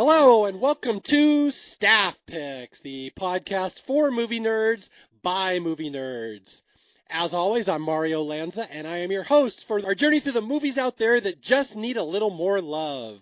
Hello and welcome to Staff Picks, the podcast for movie nerds by movie nerds. As always, I'm Mario Lanza and I am your host for our journey through the movies out there that just need a little more love.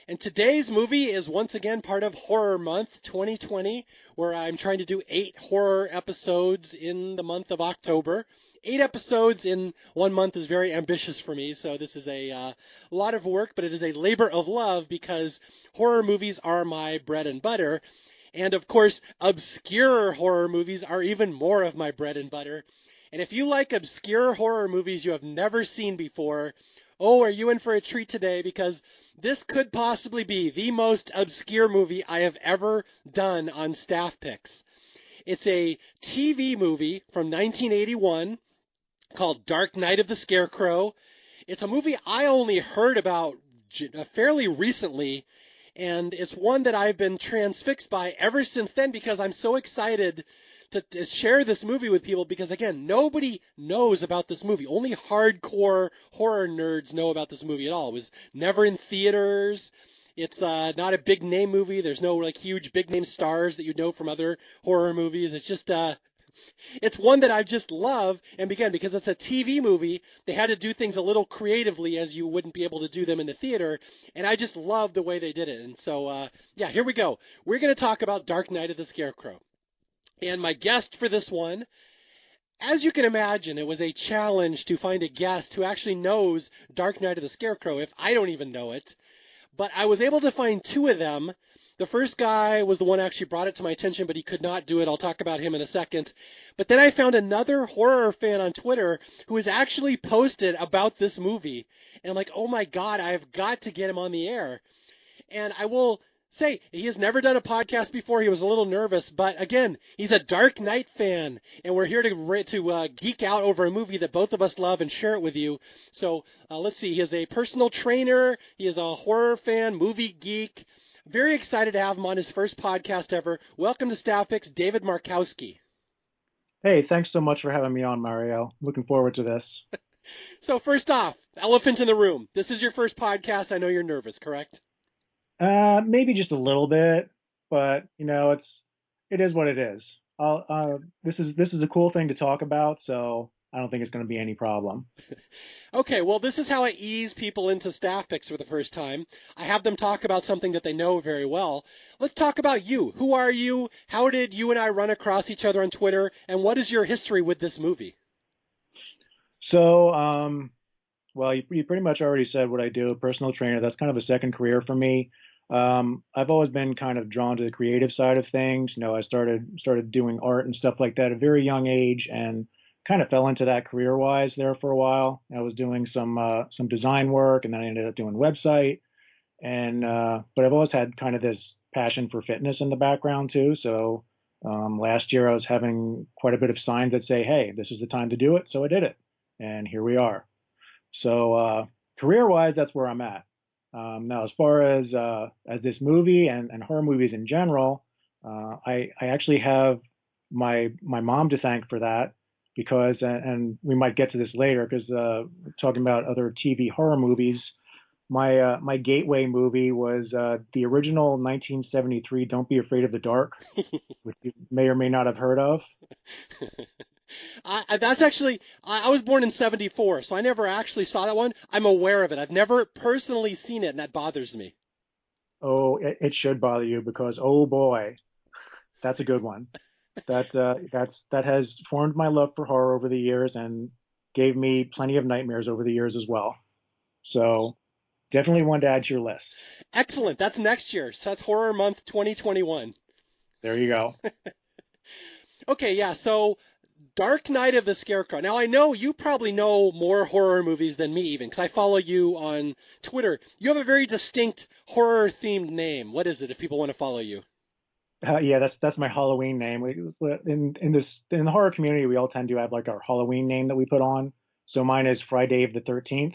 And today's movie is once again part of Horror Month 2020, where I'm trying to do 8 horror episodes in the month of October. 8 episodes in 1 month is very ambitious for me, so this is a lot of work, but it is a labor of love because horror movies are my bread and butter. And of course, obscure horror movies are even more of my bread and butter. And if you like obscure horror movies you have never seen before, oh, are you in for a treat today? Because this could possibly be the most obscure movie I have ever done on Staff Picks. It's a TV movie from 1981 called Dark Night of the Scarecrow. It's a movie I only heard about fairly recently, and it's one that I've been transfixed by ever since then because I'm so excited to share this movie with people because, again, nobody knows about this movie. Only hardcore horror nerds know about this movie at all. It was never in theaters. It's not a big name movie. There's no like huge big name stars that you know from other horror movies. It's just it's one that I just love, and again, because it's a TV movie, they had to do things a little creatively as you wouldn't be able to do them in the theater, and I just love the way they did it. And so, yeah, here we go. We're going to talk about Dark Night of the Scarecrow. And my guest for this one, as you can imagine, it was a challenge to find a guest who actually knows Dark Night of the Scarecrow, if I don't even know it. But I was able to find 2 of them. The first guy was the one who actually brought it to my attention, but he could not do it. I'll talk about him in a second. But then I found another horror fan on Twitter who has actually posted about this movie. And I'm like, oh my God, I've got to get him on the air. And I will say, he has never done a podcast before. He was a little nervous. But again, he's a Dark Knight fan. And we're here to geek out over a movie that both of us love and share it with you. So let's see. He is a personal trainer. He is a horror fan, movie geek. Very excited to have him on his first podcast ever. Welcome to Staff Picks, David Markowski. Hey, thanks so much for having me on, Mario. Looking forward to this. So first off, elephant in the room. This is your first podcast. I know you're nervous, correct? Maybe just a little bit, but it is what it is. This is a cool thing to talk about, so I don't think it's going to be any problem. Okay, well, this is how I ease people into Staff Picks for the first time. I have them talk about something that they know very well. Let's talk about you. Who are you? How did you and I run across each other on Twitter? And what is your history with this movie? So, well, you pretty much already said what I do, personal trainer. That's kind of a second career for me. I've always been kind of drawn to the creative side of things. I started doing art and stuff like that at a very young age and kind of fell into that career-wise there for a while. I was doing some design work, and then I ended up doing website. And but I've always had kind of this passion for fitness in the background too. So last year I was having quite a bit of signs that say, "Hey, this is the time to do it." So I did it, and here we are. So career-wise, that's where I'm at. Now, as far as this movie and horror movies in general, I actually have my mom to thank for that. Because, and we might get to this later, because talking about other TV horror movies, my gateway movie was the original 1973 Don't Be Afraid of the Dark, which you may or may not have heard of. That's actually, I was born in 74, so I never actually saw that one. I'm aware of it. I've never personally seen it, and that bothers me. Oh, it should bother you because, oh boy, that's a good one. That has formed my love for horror over the years and gave me plenty of nightmares over the years as well. So definitely one to add to your list. Excellent. That's next year. So that's Horror Month 2021. There you go. Okay, yeah. So Dark Night of the Scarecrow. Now, I know you probably know more horror movies than me even, because I follow you on Twitter. You have a very distinct horror-themed name. What is it if people want to follow you? Yeah, that's my Halloween name. In the horror community, we all tend to have like our Halloween name that we put on. So mine is Friday the 13th,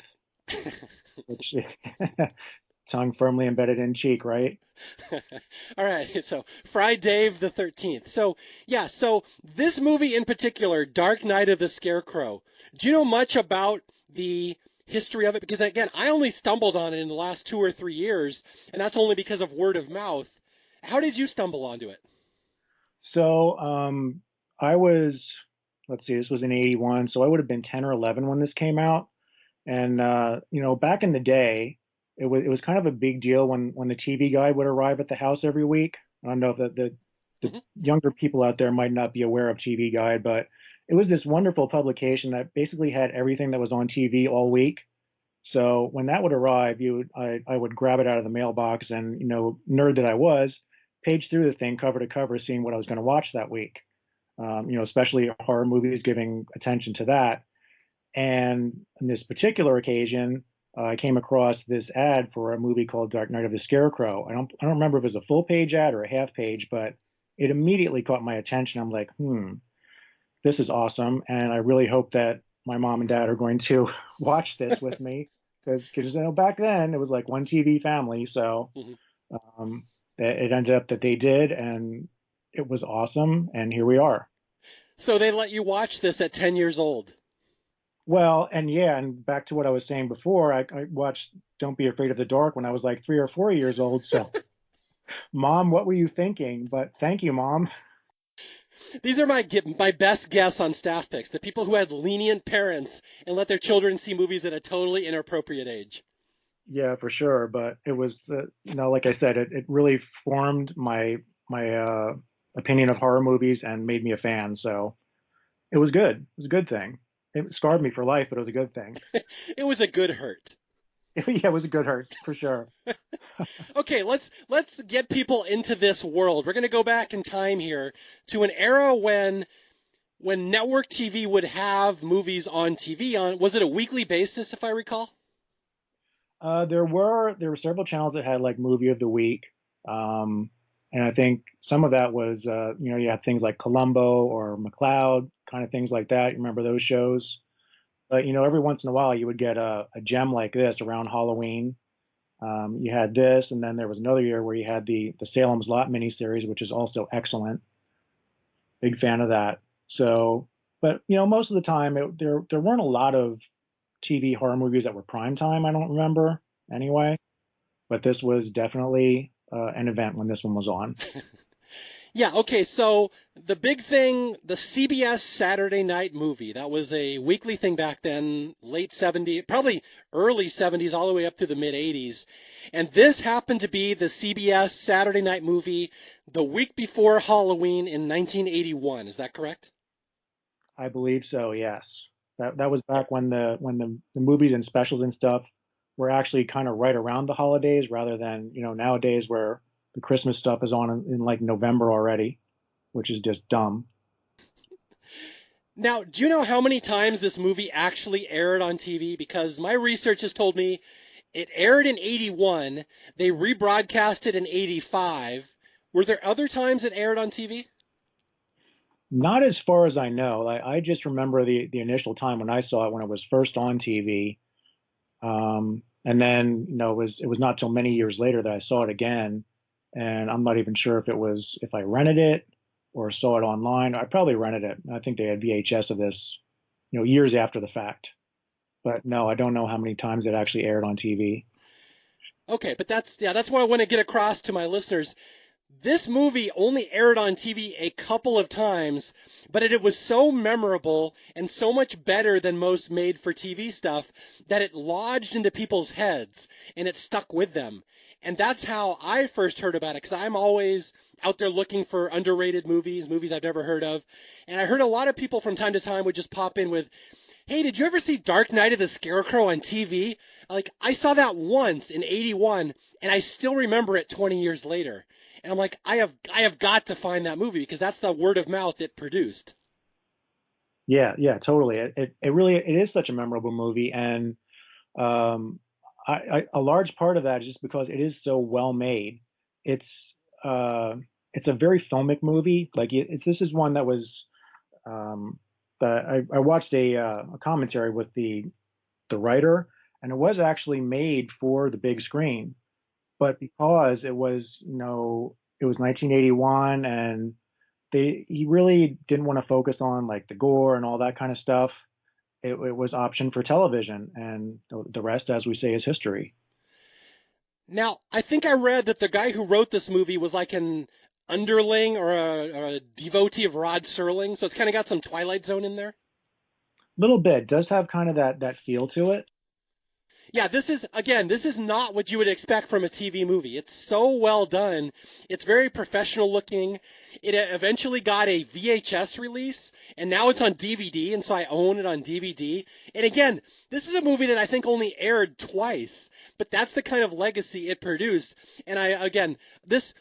which tongue firmly embedded in cheek, right? All right, so Friday the 13th. So yeah, so this movie in particular, Dark Night of the Scarecrow. Do you know much about the history of it? Because again, I only stumbled on it in the last 2 or 3 years, and that's only because of word of mouth. How did you stumble onto it? So I was, let's see, this was in '81, so I would have been 10 or 11 when this came out. And back in the day, it was kind of a big deal when the TV guide would arrive at the house every week. I don't know if the Hmm. younger people out there might not be aware of TV Guide, but it was this wonderful publication that basically had everything that was on TV all week. So when that would arrive, I would grab it out of the mailbox and, nerd that I was, page through the thing cover to cover, seeing what I was going to watch that week. Especially horror movies, giving attention to that. And on this particular occasion, I came across this ad for a movie called Dark Night of the Scarecrow. I don't remember if it was a full page ad or a half page, but it immediately caught my attention. I'm like, this is awesome, and I really hope that my mom and dad are going to watch this with me because back then it was like one TV family. So Hmm. um, it ended up that they did, and it was awesome. And here we are. So they let you watch this at 10 years old. Well, and yeah, and back to what I was saying before, I watched Don't Be Afraid of the Dark when I was like 3 or 4 years old. So, mom, what were you thinking? But thank you, mom. These are my best guess on staff picks, the people who had lenient parents and let their children see movies at a totally inappropriate age. Yeah, for sure. But it was, like I said, it really formed my opinion of horror movies and made me a fan. So it was good. It was a good thing. It scarred me for life, but it was a good thing. It was a good hurt. Yeah, it was a good hurt for sure. Okay, let's get people into this world. We're going to go back in time here to an era when network TV would have movies on TV on, was it a weekly basis if I recall? There were several channels that had like movie of the week, um, and I think some of that was you had things like Columbo or McCloud, kind of things like that. You remember those shows? But every once in a while you would get a gem like this around Halloween. You had this, and then there was another year where you had the Salem's Lot miniseries, which is also excellent. Big fan of that. So, but most of the time there weren't a lot of TV horror movies that were prime time. I don't remember anyway. But this was definitely an event when this one was on. Yeah, okay, so the big thing, the CBS Saturday Night Movie, that was a weekly thing back then, late 70s, probably early 70s, all the way up to the mid 80s. And this happened to be the CBS Saturday Night Movie the week before Halloween in 1981. Is that correct? I believe so. Yes, that was back when the movies and specials and stuff were actually kind of right around the holidays, rather than nowadays where the Christmas stuff is on in like November already, which is just dumb. Now, do you know how many times this movie actually aired on TV? Because my research has told me it aired in 81, they rebroadcast it in 85. Were there other times it aired on TV? Not as far as I know. I just remember the initial time when I saw it when it was first on TV. And then, it was not till many years later that I saw it again. And I'm not even sure if I rented it or saw it online. I probably rented it. I think they had VHS of this, years after the fact. But no, I don't know how many times it actually aired on TV. Okay, but that's what I want to get across to my listeners. This movie only aired on TV a couple of times, but it was so memorable and so much better than most made for TV stuff that it lodged into people's heads and it stuck with them. And that's how I first heard about it, because I'm always out there looking for underrated movies, movies I've never heard of. And I heard a lot of people from time to time would just pop in with, "Hey, did you ever see Dark Night of the Scarecrow on TV?" Like, I saw that once in 81, and I still remember it 20 years later. And I'm like, I have got to find that movie because that's the word of mouth it produced. Yeah, yeah, totally. It really it is such a memorable movie, and um, a large part of that is just because it is so well made. It's uh, it's a very filmic movie. Like this is one that was I watched a commentary with the writer, and it was actually made for the big screen, but because it was 1981, and he really didn't want to focus on like the gore and all that kind of stuff. it was option for television, and the rest, as we say, is history. Now, I think I read that the guy who wrote this movie was like an underling or a devotee of Rod Serling, so it's kind of got some Twilight Zone in there. Little bit does have kind of that feel to it. Yeah, this is not what you would expect from a TV movie. It's so well done. It's very professional looking. It eventually got a VHS release, and now it's on DVD, and so I own it on DVD. And again, this is a movie that I think only aired twice, but that's the kind of legacy it produced. And again, this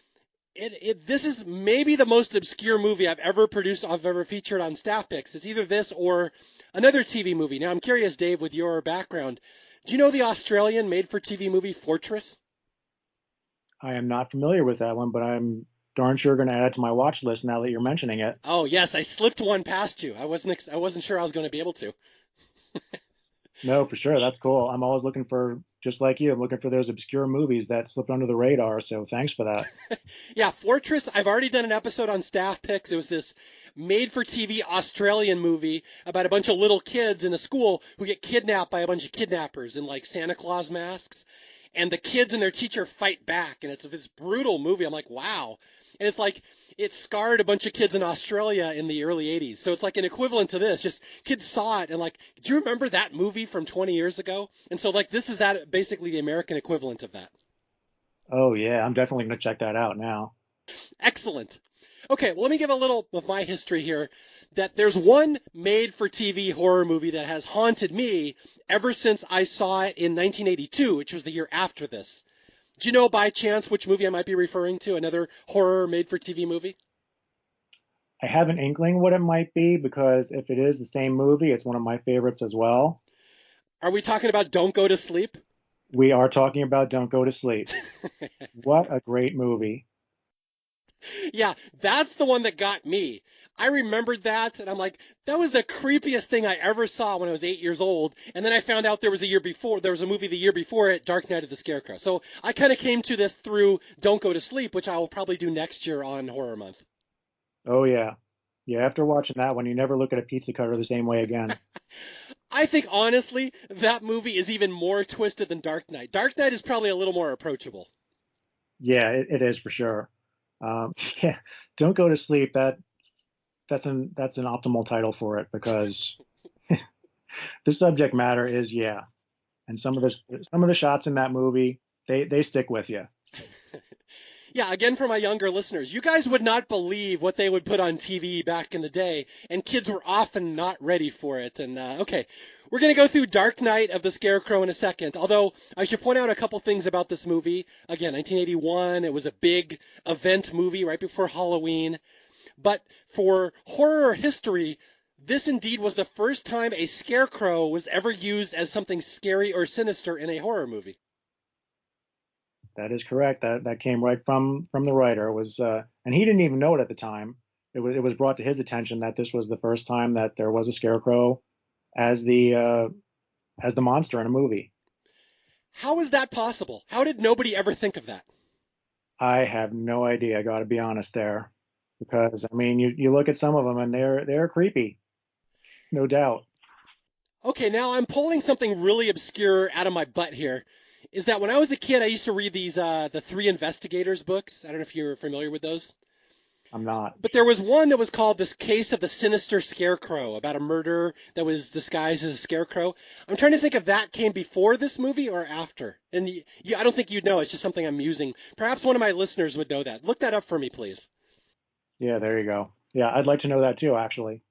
is maybe the most obscure movie I've ever produced, I've ever featured on Staff Picks. It's either this or another TV movie. Now, I'm curious, Dave, with your background, do you know the Australian made-for-TV movie Fortress? I am not familiar with that one, but I'm darn sure going to add it to my watch list now that you're mentioning it. Oh, yes, I slipped one past you. I wasn't sure I was going to be able to. No, for sure. That's cool. I'm always looking for, just like you, I'm looking for those obscure movies that slip under the radar. So thanks for that. Yeah, Fortress, I've already done an episode on Staff Picks. It was this made-for-TV Australian movie about a bunch of little kids in a school who get kidnapped by a bunch of kidnappers in like Santa Claus masks. And the kids and their teacher fight back. And it's this brutal movie. I'm like, wow. And it's like, it scarred a bunch of kids in Australia in the early 80s. So it's like an equivalent to this. Just kids saw it and like, do you remember that movie from 20 years ago? And so like, this is that basically the American equivalent of that. Oh, yeah. I'm definitely going to check that out now. Excellent. Okay, well, let me give a little of my history here. That there's one made-for-TV horror movie that has haunted me ever since I saw it in 1982, which was the year after this. Do you know by chance which movie I might be referring to? Another horror made-for-TV movie? I have an inkling what it might be because if it is the same movie, it's one of my favorites as well. Are we talking about Don't Go to Sleep? We are talking about Don't Go to Sleep. What a great movie. Yeah, that's the one that got me. I remembered that, and I'm like, that was the creepiest thing I ever saw when I was 8 years old. And then I found out there was a movie the year before it, Dark Night of the Scarecrow. So I kind of came to this through Don't Go to Sleep, which I will probably do next year on Horror Month. Oh, yeah. Yeah, after watching that one, you never look at a pizza cutter the same way again. I think, honestly, that movie is even more twisted than Dark Knight. Dark Knight is probably a little more approachable. Yeah, it is for sure. Yeah, Don't Go to Sleep. That's an optimal title for it because the subject matter is yeah, and some of the shots in that movie they stick with you. Yeah, again, for my younger listeners, you guys would not believe what they would put on TV back in the day, and kids were often not ready for it. And okay, we're going to go through Dark Night of the Scarecrow in a second, although I should point out a couple things about this movie. Again, 1981, it was a big event movie right before Halloween. But for horror history, this indeed was the first time a scarecrow was ever used as something scary or sinister in a horror movie. That is correct. That came right from the writer. It was and he didn't even know it at the time. It was brought to his attention that this was the first time that there was a scarecrow as the monster in a movie. How is that possible? How did nobody ever think of that? I have no idea. I got to be honest there, because I mean, you look at some of them and they're creepy, no doubt. Okay, now I'm pulling something really obscure out of my butt here. Is that when I was a kid, I used to read these the Three Investigators books. I don't know if you're familiar with those. I'm not. But there was one that was called This Case of the Sinister Scarecrow, about a murder that was disguised as a scarecrow. I'm trying to think if that came before this movie or after. And I don't think you'd know. It's just something I'm using. Perhaps one of my listeners would know that. Look that up for me, please. Yeah, there you go. Yeah, I'd like to know that too, actually.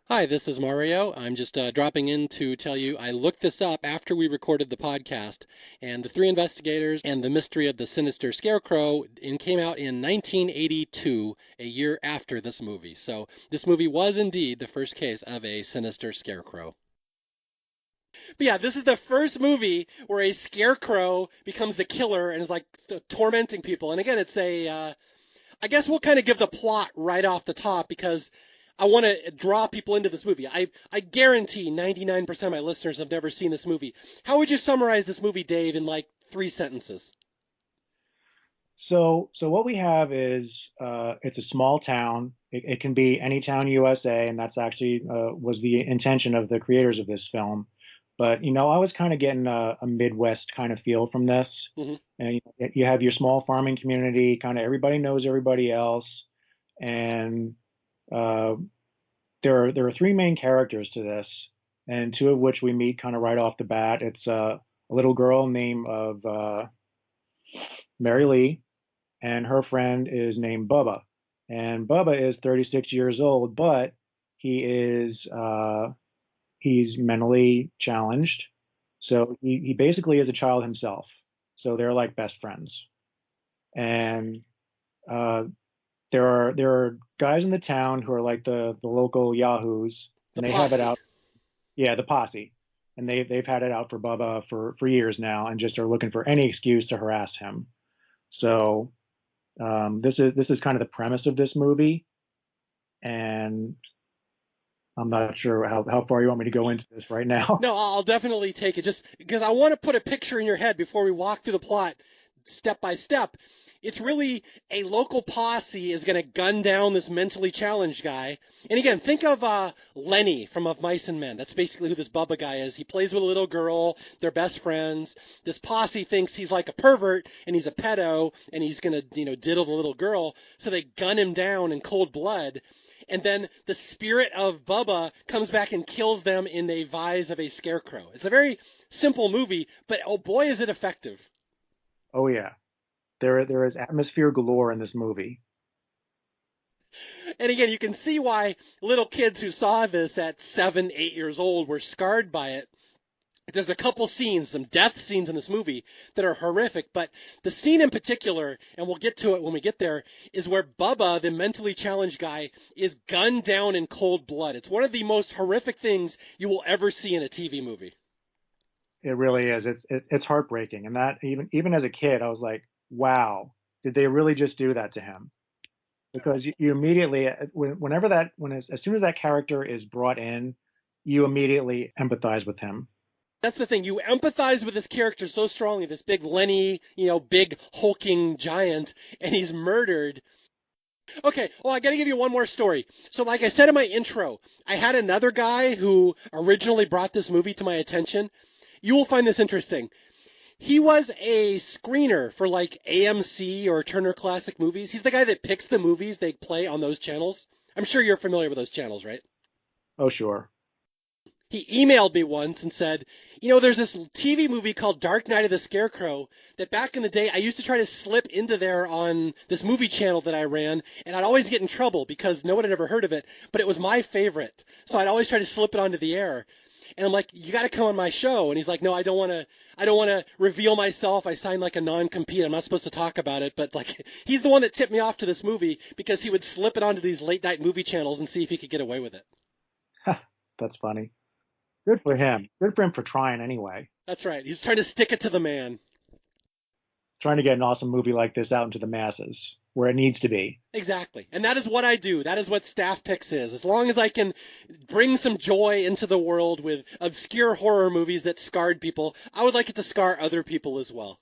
Hi, this is Mario. I'm just dropping in to tell you I looked this up after we recorded the podcast, and The Three Investigators and the Mystery of the Sinister Scarecrow came out in 1982, a year after this movie. So this movie was indeed the first case of a sinister scarecrow. But yeah, this is the first movie where a scarecrow becomes the killer and is like tormenting people. And again, it's I guess we'll kind of give the plot right off the top because I want to draw people into this movie. I guarantee 99% of my listeners have never seen this movie. How would you summarize this movie, Dave, in like 3 sentences? So what we have is it's a small town. It can be any town USA, and that's actually was the intention of the creators of this film. But I was kind of getting a Midwest kind of feel from this. Hmm. And you have your small farming community, kind of everybody knows everybody else, and uh, there are three main characters to this, and two of which we meet kind of right off the bat. It's a little girl named of Mary Lee, and her friend is named Bubba. And Bubba is 36 years old, but he's mentally challenged. So he basically is a child himself. So they're like best friends. And uh, there are guys in the town who are like the local yahoos, The and they have it posse. out. Yeah, the posse, and they've had it out for Bubba for years now, and just are looking for any excuse to harass him. So this is kind of the premise of this movie, and I'm not sure how far you want me to go into this right now. No, I'll definitely take it just because I want to put a picture in your head before we walk through the plot step by step. It's really a local posse is going to gun down this mentally challenged guy. And again, think of Lenny from Of Mice and Men. That's basically who this Bubba guy is. He plays with a little girl. They're best friends. This posse thinks he's like a pervert and he's a pedo and he's going to, diddle the little girl. So they gun him down in cold blood. And then the spirit of Bubba comes back and kills them in the vise of a scarecrow. It's a very simple movie, but oh boy, is it effective. Oh yeah, there is atmosphere galore in this movie. And again, you can see why little kids who saw this at 7, 8 years old were scarred by it. There's a couple scenes, some death scenes in this movie that are horrific, but the scene in particular, and we'll get to it when we get there, is where Bubba, the mentally challenged guy, is gunned down in cold blood. It's one of the most horrific things you will ever see in a TV movie. It really is. It's heartbreaking, and that even as a kid, I was like, wow, did they really just do that to him? Because you immediately, as soon as that character is brought in, you immediately empathize with him. That's the thing. You empathize with this character so strongly, this big Lenny, big hulking giant, and he's murdered. Okay, well, I got to give you one more story. So, like I said in my intro, I had another guy who originally brought this movie to my attention. You will find this interesting. He was a screener for like AMC or Turner Classic Movies. He's the guy that picks the movies they play on those channels. I'm sure you're familiar with those channels, right? Oh sure. He emailed me once and said, there's this TV movie called Dark Knight of the Scarecrow that back in the day I used to try to slip into there on this movie channel that I ran, and I'd always get in trouble because no one had ever heard of it, but it was my favorite. So I'd always try to slip it onto the air. And I'm like, you got to come on my show. And he's like, no, I don't want to reveal myself. I signed like a non-compete. I'm not supposed to talk about it. But like, he's the one that tipped me off to this movie because he would slip it onto these late night movie channels and see if he could get away with it. That's funny. Good for him. Good for him for trying anyway. That's right. He's trying to stick it to the man. Trying to get an awesome movie like this out into the masses where it needs to be. Exactly. And that is what I do. That is what Staff Picks is. As long as I can bring some joy into the world with obscure horror movies that scarred people, I would like it to scar other people as well.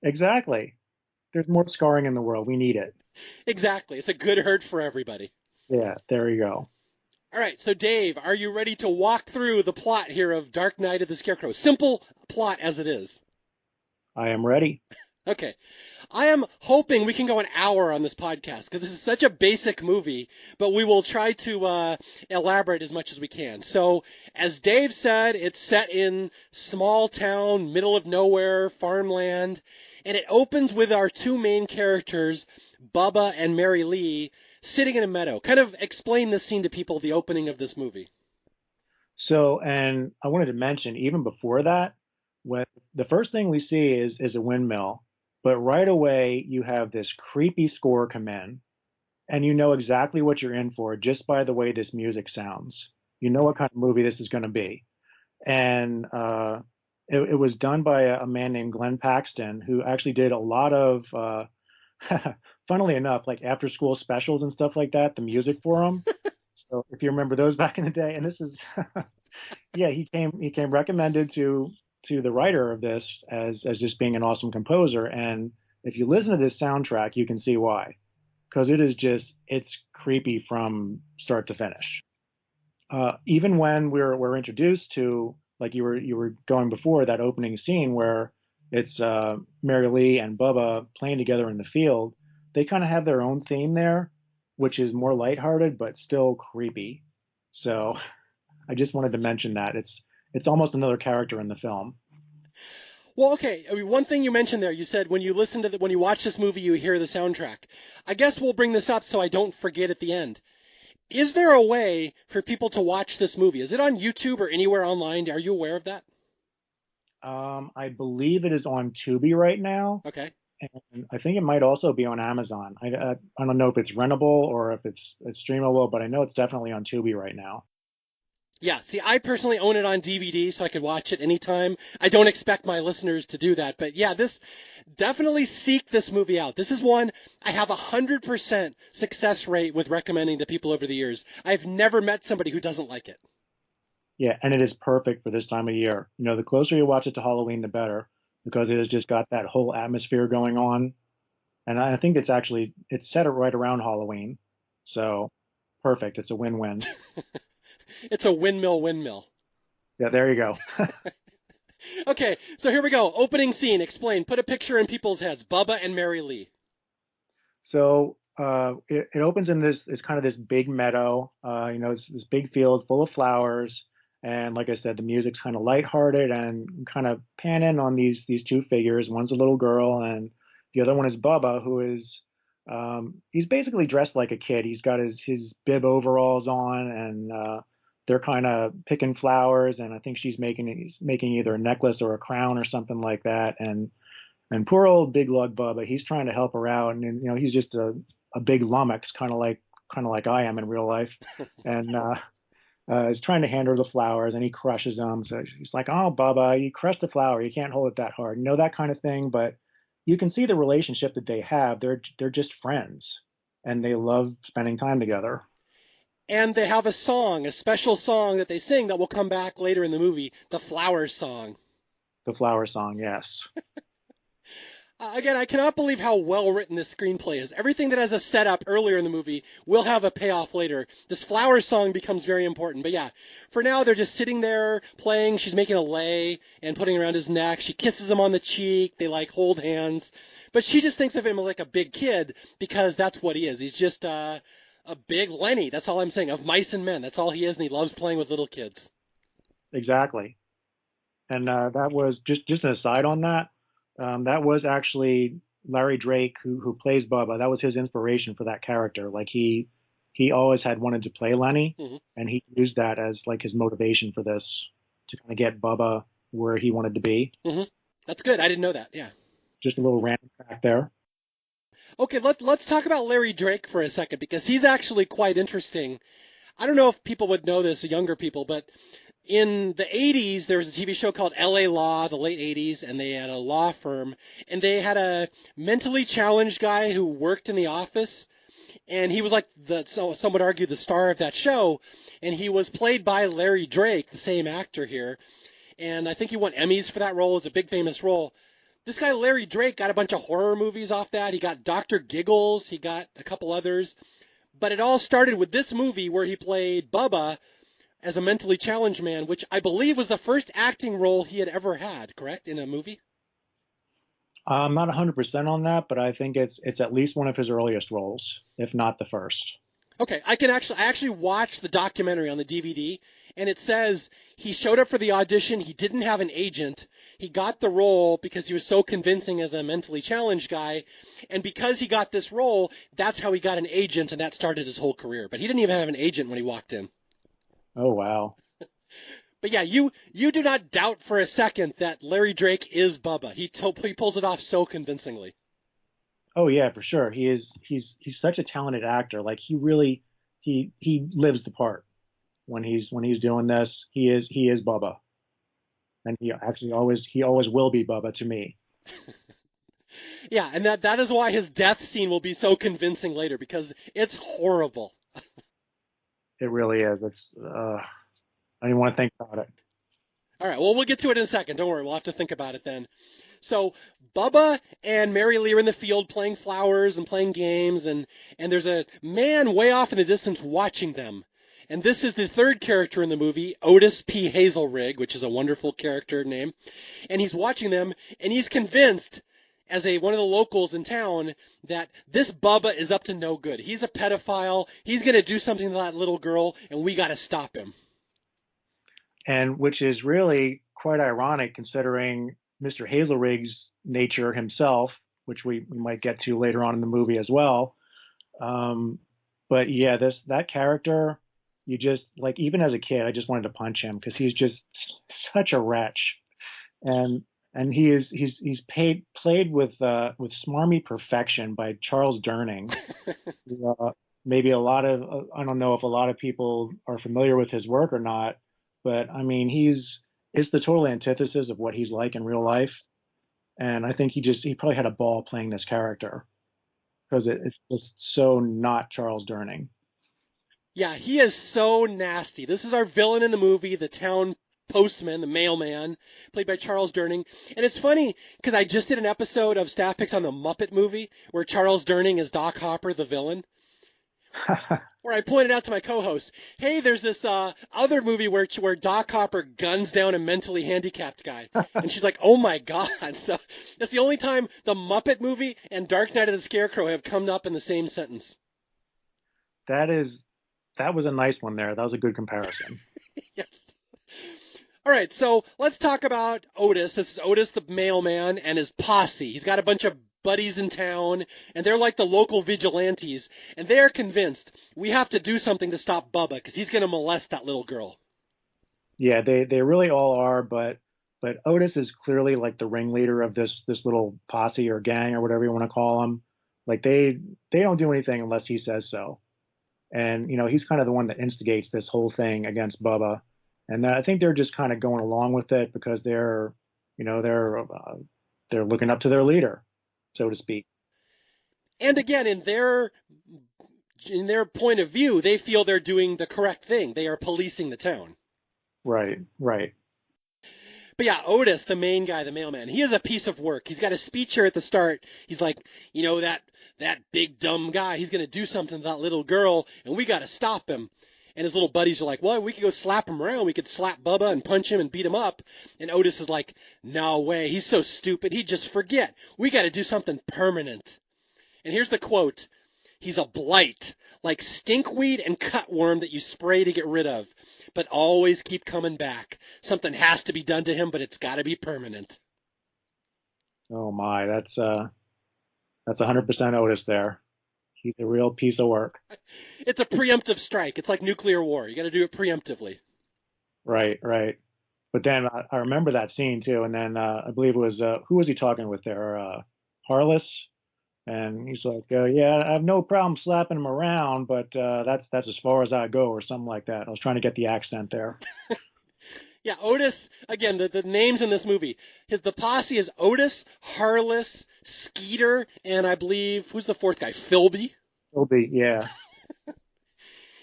Exactly. There's more scarring in the world. We need it. Exactly. It's a good hurt for everybody. Yeah, there you go. All right, so Dave, are you ready to walk through the plot here of Dark Knight of the Scarecrow? Simple plot as it is. I am ready. Okay. I am hoping we can go an hour on this podcast because this is such a basic movie, but we will try to elaborate as much as we can. So, as Dave said, it's set in small town, middle of nowhere, farmland, and it opens with our two main characters, Bubba and Mary Lee, sitting in a meadow. Kind of explain this scene to people, the opening of this movie. So, and I wanted to mention even before that, when the first thing we see is a windmill, but right away you have this creepy score come in, and you know exactly what you're in for just by the way this music sounds. You know what kind of movie this is going to be, and it was done by a man named Glenn Paxton, who actually did a lot of, funnily enough, like after school specials and stuff like that, the music for them. So if you remember those back in the day, and this is, yeah, he came recommended to the writer of this as just being an awesome composer. And if you listen to this soundtrack, you can see why, because it's creepy from start to finish. Even when we're introduced to, like you were going before, that opening scene where it's Mary Lee and Bubba playing together in the field, they kind of have their own theme there, which is more lighthearted but still creepy. So I just wanted to mention that it's almost another character in the film. Well, okay. I mean, one thing you mentioned there, you said when you listen to when you watch this movie, you hear the soundtrack. I guess we'll bring this up so I don't forget at the end. Is there a way for people to watch this movie? Is it on YouTube or anywhere online? Are you aware of that? I believe it is on Tubi right now, Okay. and I think it might also be on Amazon. I don't know if it's rentable or if it's streamable, but I know it's definitely on Tubi right now. Yeah, see, I personally own it on DVD so I could watch it anytime. I don't expect my listeners to do that, but yeah, this definitely seek this movie out. This is one I have 100% success rate with recommending to people over the years. I've never met somebody who doesn't like it. Yeah, and it is perfect for this time of year. You know, the closer you watch it to Halloween, the better, because it has just got that whole atmosphere going on. And I think it's set it right around Halloween. So perfect. It's a win-win. It's a windmill windmill. Yeah, there you go. Okay, so here we go. Opening scene. Explain. Put a picture in people's heads. Bubba and Mary Lee. So it opens in this, it's kind of this big meadow. It's this big field full of flowers. And like I said, the music's kind of lighthearted and kind of pan in on these two figures. One's a little girl, and the other one is Bubba, who is he's basically dressed like a kid. He's got his bib overalls on, and they're kind of picking flowers. And I think he's making either a necklace or a crown or something like that. And poor old big lug Bubba, he's trying to help her out, and he's just a big lummox, kind of like I am in real life, and is trying to hand her the flowers, and he crushes them. So she's like, "Oh, Bubba, you crushed the flower. You can't hold it that hard." That kind of thing. But you can see the relationship that they have. They're just friends, and they love spending time together. And they have a song, a special song that they sing that will come back later in the movie, the Flowers song. The flower song, yes. Again, I cannot believe how well written this screenplay is. Everything that has a setup earlier in the movie will have a payoff later. This flower song becomes very important. But yeah, for now, they're just sitting there playing. She's making a lei and putting it around his neck. She kisses him on the cheek. They like hold hands. But she just thinks of him as like a big kid because that's what he is. He's just a big Lenny. That's all I'm saying. Of mice and men. That's all he is. And he loves playing with little kids. Exactly. And that was just an aside on that. That was actually Larry Drake, who plays Bubba. That was his inspiration for that character. Like he always had wanted to play Lenny, Hmm. and he used that as like his motivation for this, to kind of get Bubba where he wanted to be. Hmm. That's good. I didn't know that. Yeah. Just a little random fact there. Okay, let's talk about Larry Drake for a second because he's actually quite interesting. I don't know if people would know this, or younger people, but in the 80s, there was a TV show called LA Law, the late 80s, and they had a law firm, and they had a mentally challenged guy who worked in the office, and he was like some would argue the star of that show, and he was played by Larry Drake, the same actor here, and I think he won Emmys for that role. It's a big famous role. This guy Larry Drake got a bunch of horror movies off that. He got Dr. Giggles, he got a couple others, but it all started with this movie where he played Bubba as a mentally challenged man, which I believe was the first acting role he had ever had, correct, in a movie? I'm not 100% on that, but I think it's at least one of his earliest roles, if not the first. Okay, I actually watched the documentary on the DVD, and it says he showed up for the audition. He didn't have an agent. He got the role because he was so convincing as a mentally challenged guy, and because he got this role, that's how he got an agent, and that started his whole career. But he didn't even have an agent when he walked in. Oh wow. But yeah, you do not doubt for a second that Larry Drake is Bubba. He pulls it off so convincingly. Oh yeah, for sure. He's such a talented actor. Like he lives the part when he's doing this. He is Bubba, and he always will be Bubba to me. Yeah, and that is why his death scene will be so convincing later because it's horrible. It really is. I don't even want to think about it. All right, well we'll get to it in a second. Don't worry, we'll have to think about it then. So Bubba and Mary Lee are in the field playing flowers and playing games, and there's a man way off in the distance watching them. And this is the third character in the movie, Otis P. Hazelrig, which is a wonderful character name. And he's watching them, and he's convinced, as one of the locals in town, that this Bubba is up to no good. He's a pedophile. He's going to do something to that little girl, and we got to stop him. And which is really quite ironic considering Mr. Hazelrig's nature himself, which we might get to later on in the movie as well. But yeah, that character, you just like, even as a kid, I just wanted to punch him because he's just such a wretch, and he's played with smarmy perfection by Charles Durning. Maybe a lot of I don't know if a lot of people are familiar with his work or not, but I mean it's the total antithesis of what he's like in real life, and I think he probably had a ball playing this character because it's just so not Charles Durning. Yeah, he is so nasty. This is our villain in the movie, the town postman, the mailman, played by Charles Durning. And it's funny because I just did an episode of Staff Picks on the Muppet movie where Charles Durning is Doc Hopper, the villain. Where I pointed out to my co-host, hey, there's this other movie where Doc Hopper guns down a mentally handicapped guy. And she's like, oh my God. So that's the only time the Muppet movie and Dark Knight of the Scarecrow have come up in the same sentence. That was a nice one there. That was a good comparison. Yes. All right, so let's talk about Otis. This is Otis the mailman and his posse. He's got a bunch of buddies in town, and they're like the local vigilantes, and they're convinced we have to do something to stop Bubba because he's going to molest that little girl. Yeah, they really all are, but Otis is clearly like the ringleader of this little posse or gang or whatever you want to call them. Like they don't do anything unless he says so. And he's kind of the one that instigates this whole thing against Bubba. And I think they're just kind of going along with it because they're looking up to their leader, so to speak. And again, in their point of view, they feel they're doing the correct thing. They are policing the town. Right, right. But yeah, Otis, the main guy, the mailman, he is a piece of work. He's got a speech here at the start. He's like, that big dumb guy, he's going to do something to that little girl, and we got to stop him. And his little buddies are like, well, we could go slap him around. We could slap Bubba and punch him and beat him up. And Otis is like, no way. He's so stupid. He'd just forget. We got to do something permanent. And here's the quote. He's a blight, like stinkweed and cutworm that you spray to get rid of, but always keep coming back. Something has to be done to him, but it's got to be permanent. Oh my, that's 100% Otis there. He's a real piece of work. It's a preemptive strike. It's like nuclear war. You got to do it preemptively. Right, right. But then I remember that scene too, and then I believe it was who was he talking with there? Harless. And he's like, yeah, I have no problem slapping him around, but that's as far as I go, or something like that. I was trying to get the accent there. Yeah, Otis, again, the names in this movie. The posse is Otis, Harless, Skeeter, and I believe, who's the fourth guy? Philby? Philby, yeah.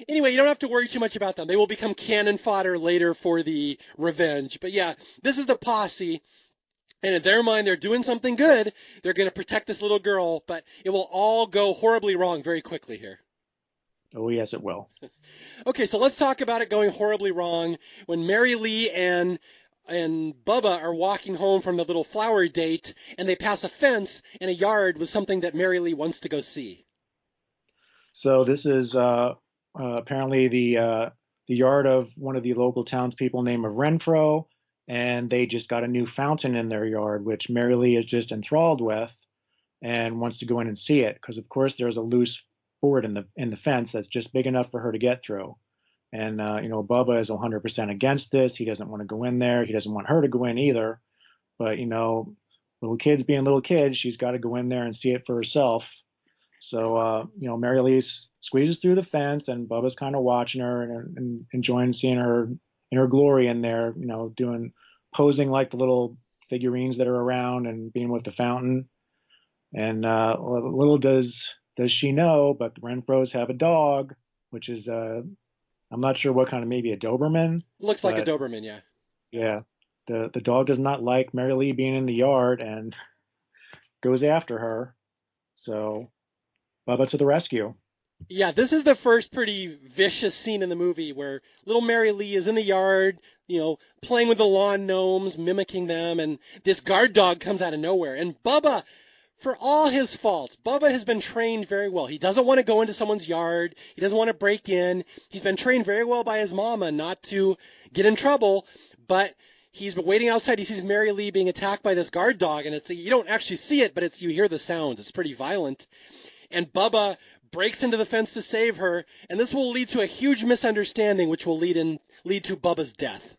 Anyway, you don't have to worry too much about them. They will become cannon fodder later for the revenge. But yeah, this is the posse. And in their mind, they're doing something good. They're going to protect this little girl, but it will all go horribly wrong very quickly here. Oh, yes, it will. Okay, so let's talk about it going horribly wrong. When Mary Lee and Bubba are walking home from the little flower date, and they pass a fence in a yard with something that Mary Lee wants to go see. So this is apparently the yard of one of the local townspeople named Renfro, and they just got a new fountain in their yard, which Mary Lee is just enthralled with and wants to go in and see it because, of course, there's a loose board in the fence that's just big enough for her to get through. And Bubba is 100% against this. He doesn't want to go in there. He doesn't want her to go in either. But little kids being little kids, she's got to go in there and see it for herself. So Mary Lee squeezes through the fence, and Bubba's kind of watching her and enjoying seeing her in her glory in there, posing like the little figurines that are around and being with the fountain. And little does she know, but the Renfros have a dog, which is I'm not sure what kind of, maybe a Doberman. Looks like a Doberman, yeah. Yeah. the dog does not like Mary Lee being in the yard and goes after her. So Bubba to the rescue. Yeah, this is the first pretty vicious scene in the movie where little Mary Lee is in the yard, playing with the lawn gnomes, mimicking them, and this guard dog comes out of nowhere. And Bubba, for all his faults, Bubba has been trained very well. He doesn't want to go into someone's yard. He doesn't want to break in. He's been trained very well by his mama not to get in trouble, but he's been waiting outside. He sees Mary Lee being attacked by this guard dog, and you don't actually see it, but you hear the sounds. It's pretty violent. And Bubba breaks into the fence to save her, and this will lead to a huge misunderstanding, which will lead to Bubba's death.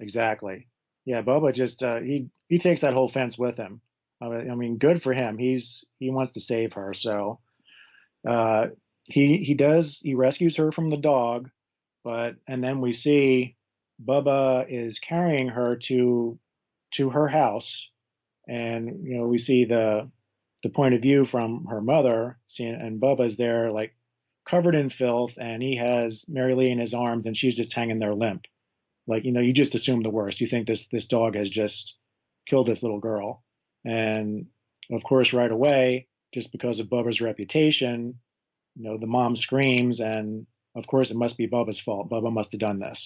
Exactly. Yeah, Bubba just he takes that whole fence with him. I mean, good for him. He wants to save her, so he rescues her from the dog, and then we see Bubba is carrying her to her house, and we see the point of view from her mother, and Bubba's there like covered in filth, and he has Mary Lee in his arms, and she's just hanging there limp. Like, you just assume the worst. You think this dog has just killed this little girl. And of course, right away, just because of Bubba's reputation, the mom screams, and of course it must be Bubba's fault. Bubba must have done this.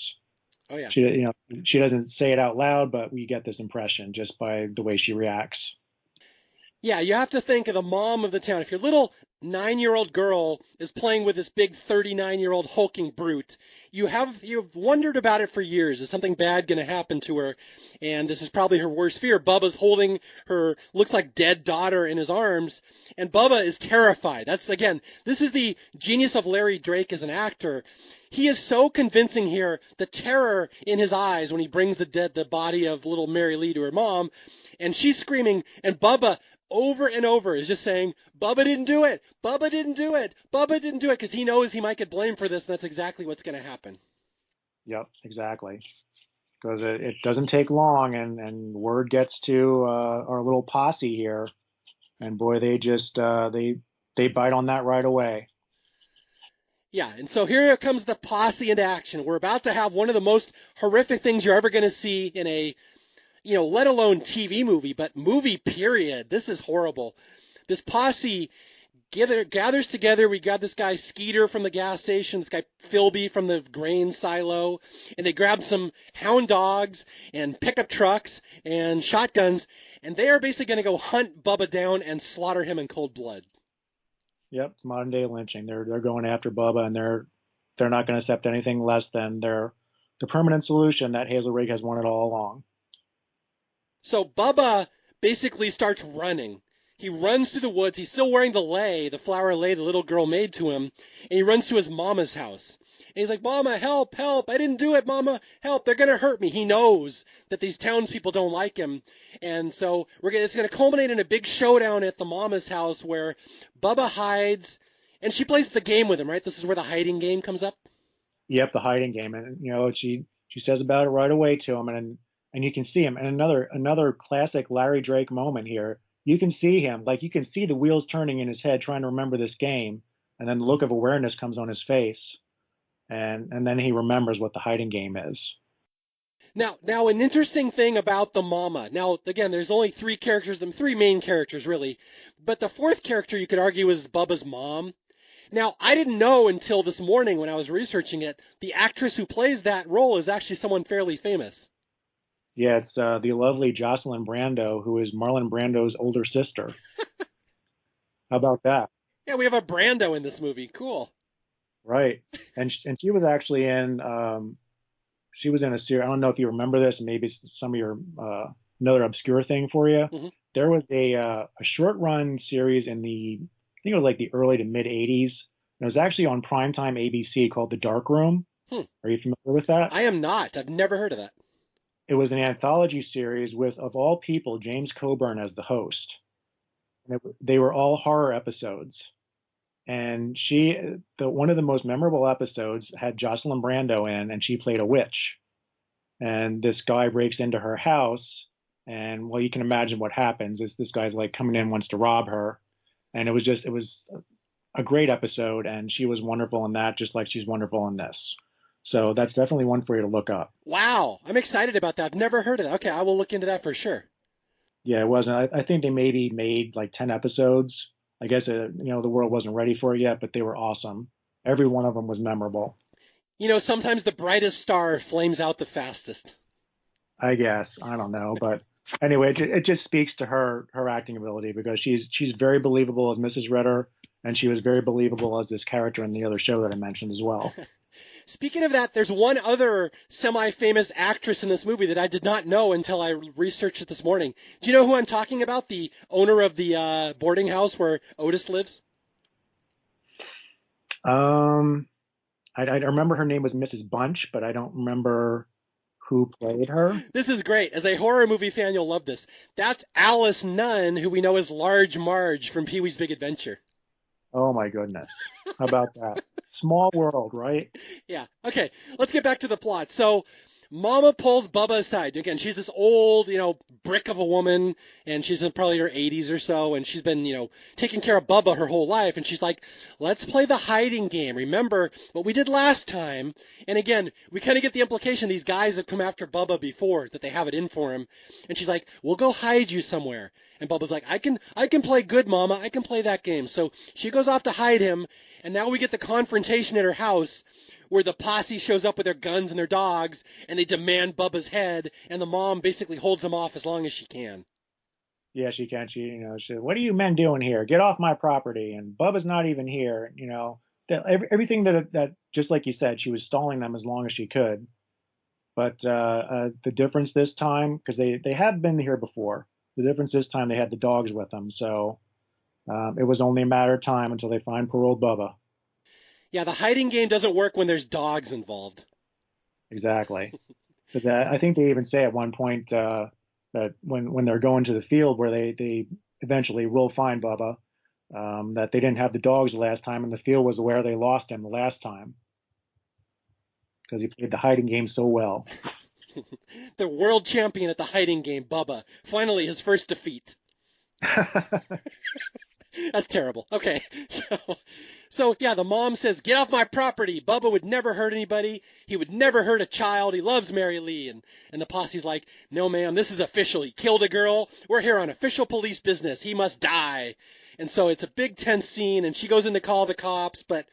Oh yeah. She doesn't say it out loud, but we get this impression just by the way she reacts. Yeah, you have to think of the mom of the town. If your little 9-year-old girl is playing with this big 39-year-old hulking brute, you've wondered about it for years. Is something bad going to happen to her? And this is probably her worst fear. Bubba's holding her, looks like dead daughter in his arms, and Bubba is terrified. This is the genius of Larry Drake as an actor. He is so convincing here, the terror in his eyes when he brings the body of little Mary Lee to her mom, and she's screaming, and Bubba over and over is just saying, Bubba didn't do it, Bubba didn't do it, Bubba didn't do it, because he knows he might get blamed for this, and that's exactly what's going to happen. Yep, exactly. Because it doesn't take long, and word gets to our little posse here, and boy, they just they bite on that right away. Yeah, and so here comes the posse into action. We're about to have one of the most horrific things you're ever going to see in a let alone TV movie, but movie period. This is horrible. This posse gathers together. We got this guy Skeeter from the gas station, this guy Philby from the grain silo, and they grab some hound dogs and pickup trucks and shotguns, and they are basically going to go hunt Bubba down and slaughter him in cold blood. Yep, it's modern day lynching. They're going after Bubba, and they're not going to accept anything less than the permanent solution that Hazel Rig has wanted all along. So Bubba basically starts running. He runs through the woods. He's still wearing the flower lei the little girl made to him, and he runs to his mama's house. And he's like, Mama, help, help. I didn't do it, Mama. Help. They're going to hurt me. He knows that these townspeople don't like him. And so it's going to culminate in a big showdown at the mama's house where Bubba hides, and she plays the game with him, right? This is where the hiding game comes up. Yep, the hiding game. And, she says about it right away to him, and you can see him. And another classic Larry Drake moment here. You can see him, like you can see the wheels turning in his head trying to remember this game, and then the look of awareness comes on his face, and then he remembers what the hiding game is. Now, an interesting thing about the mama. Now, again, there's only three main characters, really. But the fourth character, you could argue, is Bubba's mom. Now, I didn't know until this morning when I was researching it, the actress who plays that role is actually someone fairly famous. Yeah, it's the lovely Jocelyn Brando, who is Marlon Brando's older sister. How about that? Yeah, we have a Brando in this movie. Cool. Right, and she was actually in she was in a series. I don't know if you remember this, and maybe some of your another obscure thing for you. Mm-hmm. There was a short run series in I think it was like the early to mid '80s. It was actually on primetime ABC called The Dark Room. Are you familiar with that? I am not. I've never heard of that. It was an anthology series with, of all people, James Coburn as the host. And they were all horror episodes. And one of the most memorable episodes had Jocelyn Brando in, and she played a witch. And this guy breaks into her house, and well, you can imagine what happens. This guy's like coming in, wants to rob her. And it was a great episode, and she was wonderful in that, just like she's wonderful in this. So that's definitely one for you to look up. Wow, I'm excited about that. I've never heard of that. Okay, I will look into that for sure. Yeah, it wasn't. I think they maybe made like 10 episodes. I guess the world wasn't ready for it yet, but they were awesome. Every one of them was memorable. Sometimes the brightest star flames out the fastest. I guess I don't know, but anyway, it just speaks to her acting ability because she's very believable as Mrs. Ritter, and she was very believable as this character in the other show that I mentioned as well. Speaking of that, there's one other semi-famous actress in this movie that I did not know until I researched it this morning. Do you know who I'm talking about? The owner of the boarding house where Otis lives? Um, I remember her name was Mrs. Bunch, but I don't remember who played her. This is great. As a horror movie fan, you'll love this. That's Alice Nunn, who we know as Large Marge from Pee-wee's Big Adventure. Oh my goodness, how about that? Small world, right? Yeah. Okay. Let's get back to the plot. So, Mama pulls Bubba aside. Again, she's this old, brick of a woman, and she's in probably her 80s or so, and she's been, taking care of Bubba her whole life. And she's like, let's play the hiding game. Remember what we did last time? And again, we kind of get the implication these guys have come after Bubba before, that they have it in for him. And she's like, we'll go hide you somewhere. And Bubba's like, I can play good, Mama. I can play that game. So she goes off to hide him. And now we get the confrontation at her house where the posse shows up with their guns and their dogs and they demand Bubba's head and the mom basically holds them off as long as she can. Yeah, she can. She, what are you men doing here? Get off my property. And Bubba's not even here. Everything that just like you said, she was stalling them as long as she could. But the difference this time, because they have been here before, the difference this time they had the dogs with them. So it was only a matter of time until they find poor old Bubba. Yeah, the hiding game doesn't work when there's dogs involved. Exactly. But I think they even say at one point that when they're going to the field where they eventually will find Bubba, that they didn't have the dogs the last time, and the field was where they lost him the last time because he played the hiding game so well. The world champion at the hiding game, Bubba. Finally, his first defeat. That's terrible. Okay. So yeah, the mom says, "Get off my property." Bubba would never hurt anybody. He would never hurt a child. He loves Mary Lee. And the posse's like, "No, ma'am, this is official. He killed a girl. We're here on official police business. He must die." And so it's a big tense scene, and she goes in to call the cops. But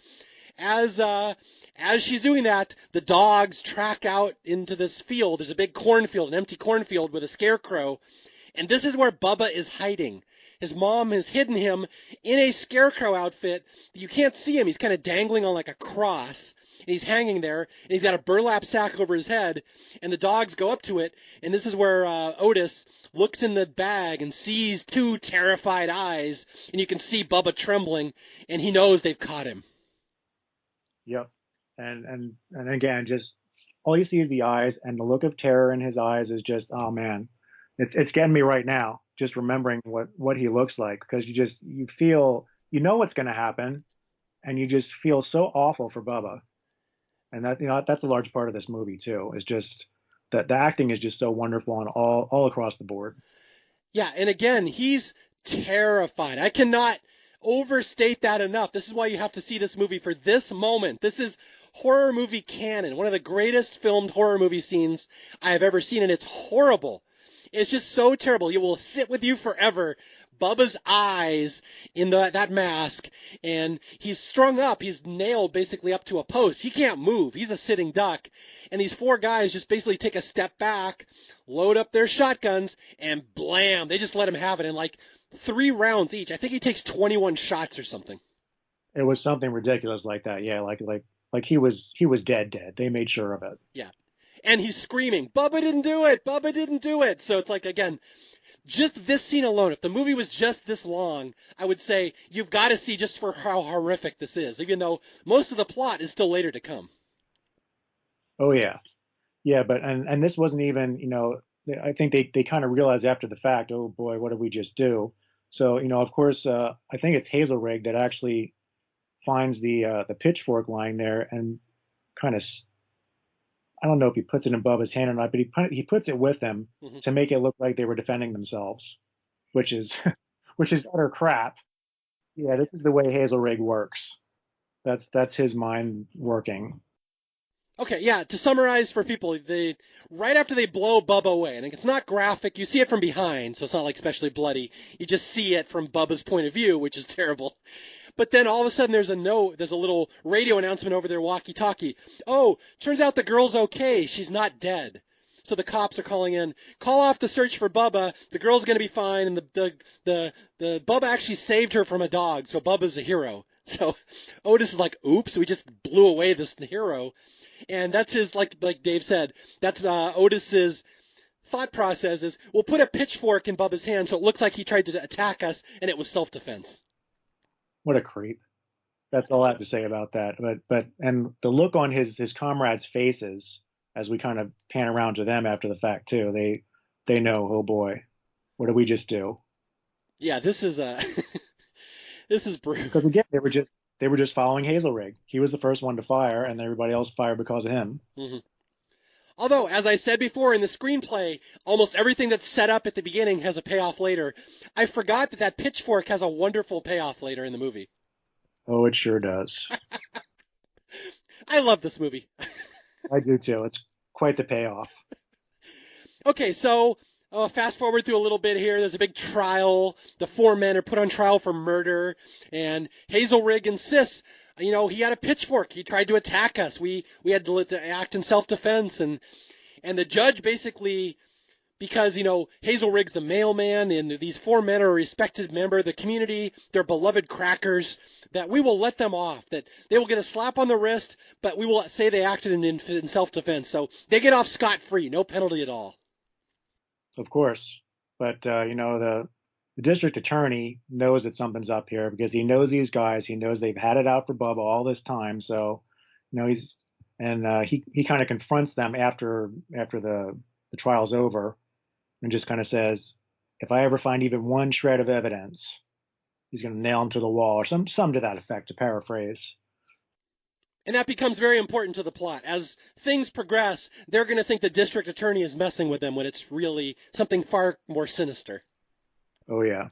as as she's doing that, the dogs track out into this field. There's a big cornfield, an empty cornfield with a scarecrow. And this is where Bubba is hiding. His mom has hidden him in a scarecrow outfit. You can't see him. He's kind of dangling on like a cross. And he's hanging there. And he's got a burlap sack over his head. And the dogs go up to it. And this is where Otis looks in the bag and sees two terrified eyes. And you can see Bubba trembling. And he knows they've caught him. Yep. And again, just all you see is the eyes, and the look of terror in his eyes is just, oh man, it's getting me right now. Just remembering what he looks like, because you feel what's going to happen, and you just feel so awful for Bubba. And that's a large part of this movie too. Is just that the acting is just so wonderful and all across the board. Yeah, and again, he's terrified. I cannot overstate that enough. This is why you have to see this movie for this moment. This is horror movie canon, one of the greatest filmed horror movie scenes I have ever seen, and it's horrible. It's just so terrible. It will sit with you forever. Bubba's eyes in that mask, and he's strung up. He's nailed basically up to a post. He can't move. He's a sitting duck. And these four guys just basically take a step back, load up their shotguns, and blam, they just let him have it in like 3 rounds each. I think he takes 21 shots or something. It was something ridiculous like that. Yeah, like he was dead. They made sure of it. Yeah. And he's screaming, "Bubba didn't do it! Bubba didn't do it!" So it's like, again, just this scene alone, if the movie was just this long, I would say you've got to see just for how horrific this is, even though most of the plot is still later to come. Oh yeah, yeah. But and this wasn't even I think they kind of realized after the fact, oh boy, what did we just do? So of course, I think it's Hazelrig that actually finds the pitchfork lying there and kind of, I don't know if he puts it above his hand or not, but he puts it with him Hmm. to make it look like they were defending themselves, which is which is utter crap. Yeah, this is the way Hazelrig works. That's his mind working. Okay, yeah, to summarize for people, right after they blow Bubba away, and it's not graphic, you see it from behind, so it's not like especially bloody. You just see it from Bubba's point of view, which is terrible. But then all of a sudden there's a note, there's a little radio announcement over their walkie-talkie. Oh, turns out the girl's okay. She's not dead. So the cops are calling in, call off the search for Bubba. The girl's going to be fine, and the Bubba actually saved her from a dog, so Bubba's a hero. So Otis is like, oops, we just blew away this hero. And that's his, like Dave said, that's Otis's thought process is, we'll put a pitchfork in Bubba's hand so it looks like he tried to attack us, and it was self-defense. What a creep. That's all I have to say about that. But and the look on his comrades' faces as we kind of pan around to them after the fact too. They know, oh boy, what did we just do? Yeah, this is this is brutal. Because again, they were just following Hazelrig. He was the first one to fire, and everybody else fired because of him. Mm-hmm. Although, as I said before, in the screenplay, almost everything that's set up at the beginning has a payoff later. I forgot that pitchfork has a wonderful payoff later in the movie. Oh, it sure does. I love this movie. I do too. It's quite the payoff. Okay, so fast forward through a little bit here. There's a big trial. The four men are put on trial for murder, and Hazelrig insists, he had a pitchfork. He tried to attack us. We had to act in self-defense, and the judge basically, because Hazelrig's the mailman, and these four men are a respected member of the community, they're beloved crackers, that we will let them off, that they will get a slap on the wrist, but we will say they acted in self-defense. So they get off scot-free, no penalty at all. Of course, but the district attorney knows that something's up here because he knows these guys. He knows they've had it out for Bubba all this time. So, he kind of confronts them after the trial's over, and just kind of says, if I ever find even one shred of evidence, he's going to nail him to the wall, or some to that effect, to paraphrase. And that becomes very important to the plot. As things progress, they're going to think the district attorney is messing with them when it's really something far more sinister. Oh, yeah.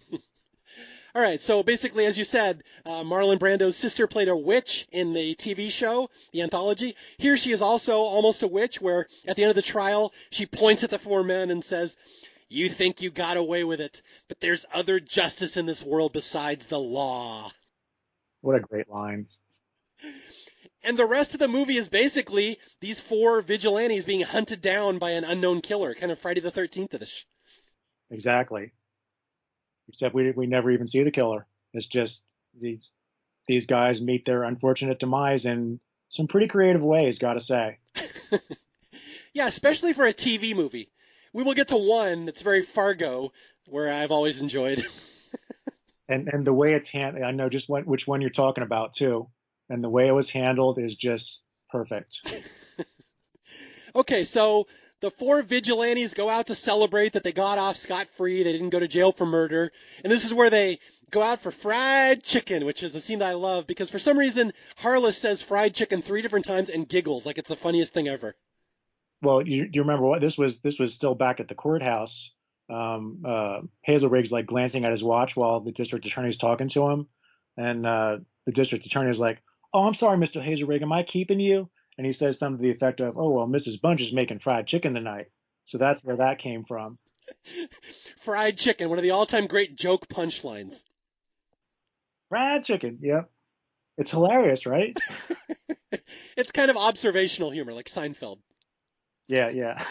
All right, so basically, as you said, Marlon Brando's sister played a witch in the TV show, the anthology. Here she is also almost a witch, where at the end of the trial, she points at the four men and says, you think you got away with it, but there's other justice in this world besides the law. What a great line. And the rest of the movie is basically these four vigilantes being hunted down by an unknown killer, kind of Friday the 13th-ish. Exactly. Except we never even see the killer. It's just these guys meet their unfortunate demise in some pretty creative ways, gotta say. Yeah, especially for a TV movie. We will get to one that's very Fargo, where I've always enjoyed. and the way it's handled, I know just which one you're talking about too. And the way it was handled is just perfect. Okay, so the four vigilantes go out to celebrate that they got off scot-free. They didn't go to jail for murder. And this is where they go out for fried chicken, which is a scene that I love, because for some reason, Harless says fried chicken 3 different times and giggles like it's the funniest thing ever. Well, you remember what this was still back at the courthouse. Hazelrig's like glancing at his watch while the district attorney's talking to him. And the district attorney's like, oh, I'm sorry, Mr. Hazelrig, am I keeping you? And he says something to the effect of, oh, well, Mrs. Bunch is making fried chicken tonight. So that's where that came from. Fried chicken, one of the all-time great joke punchlines. Fried chicken, yep. It's hilarious, right? It's kind of observational humor, like Seinfeld. Yeah.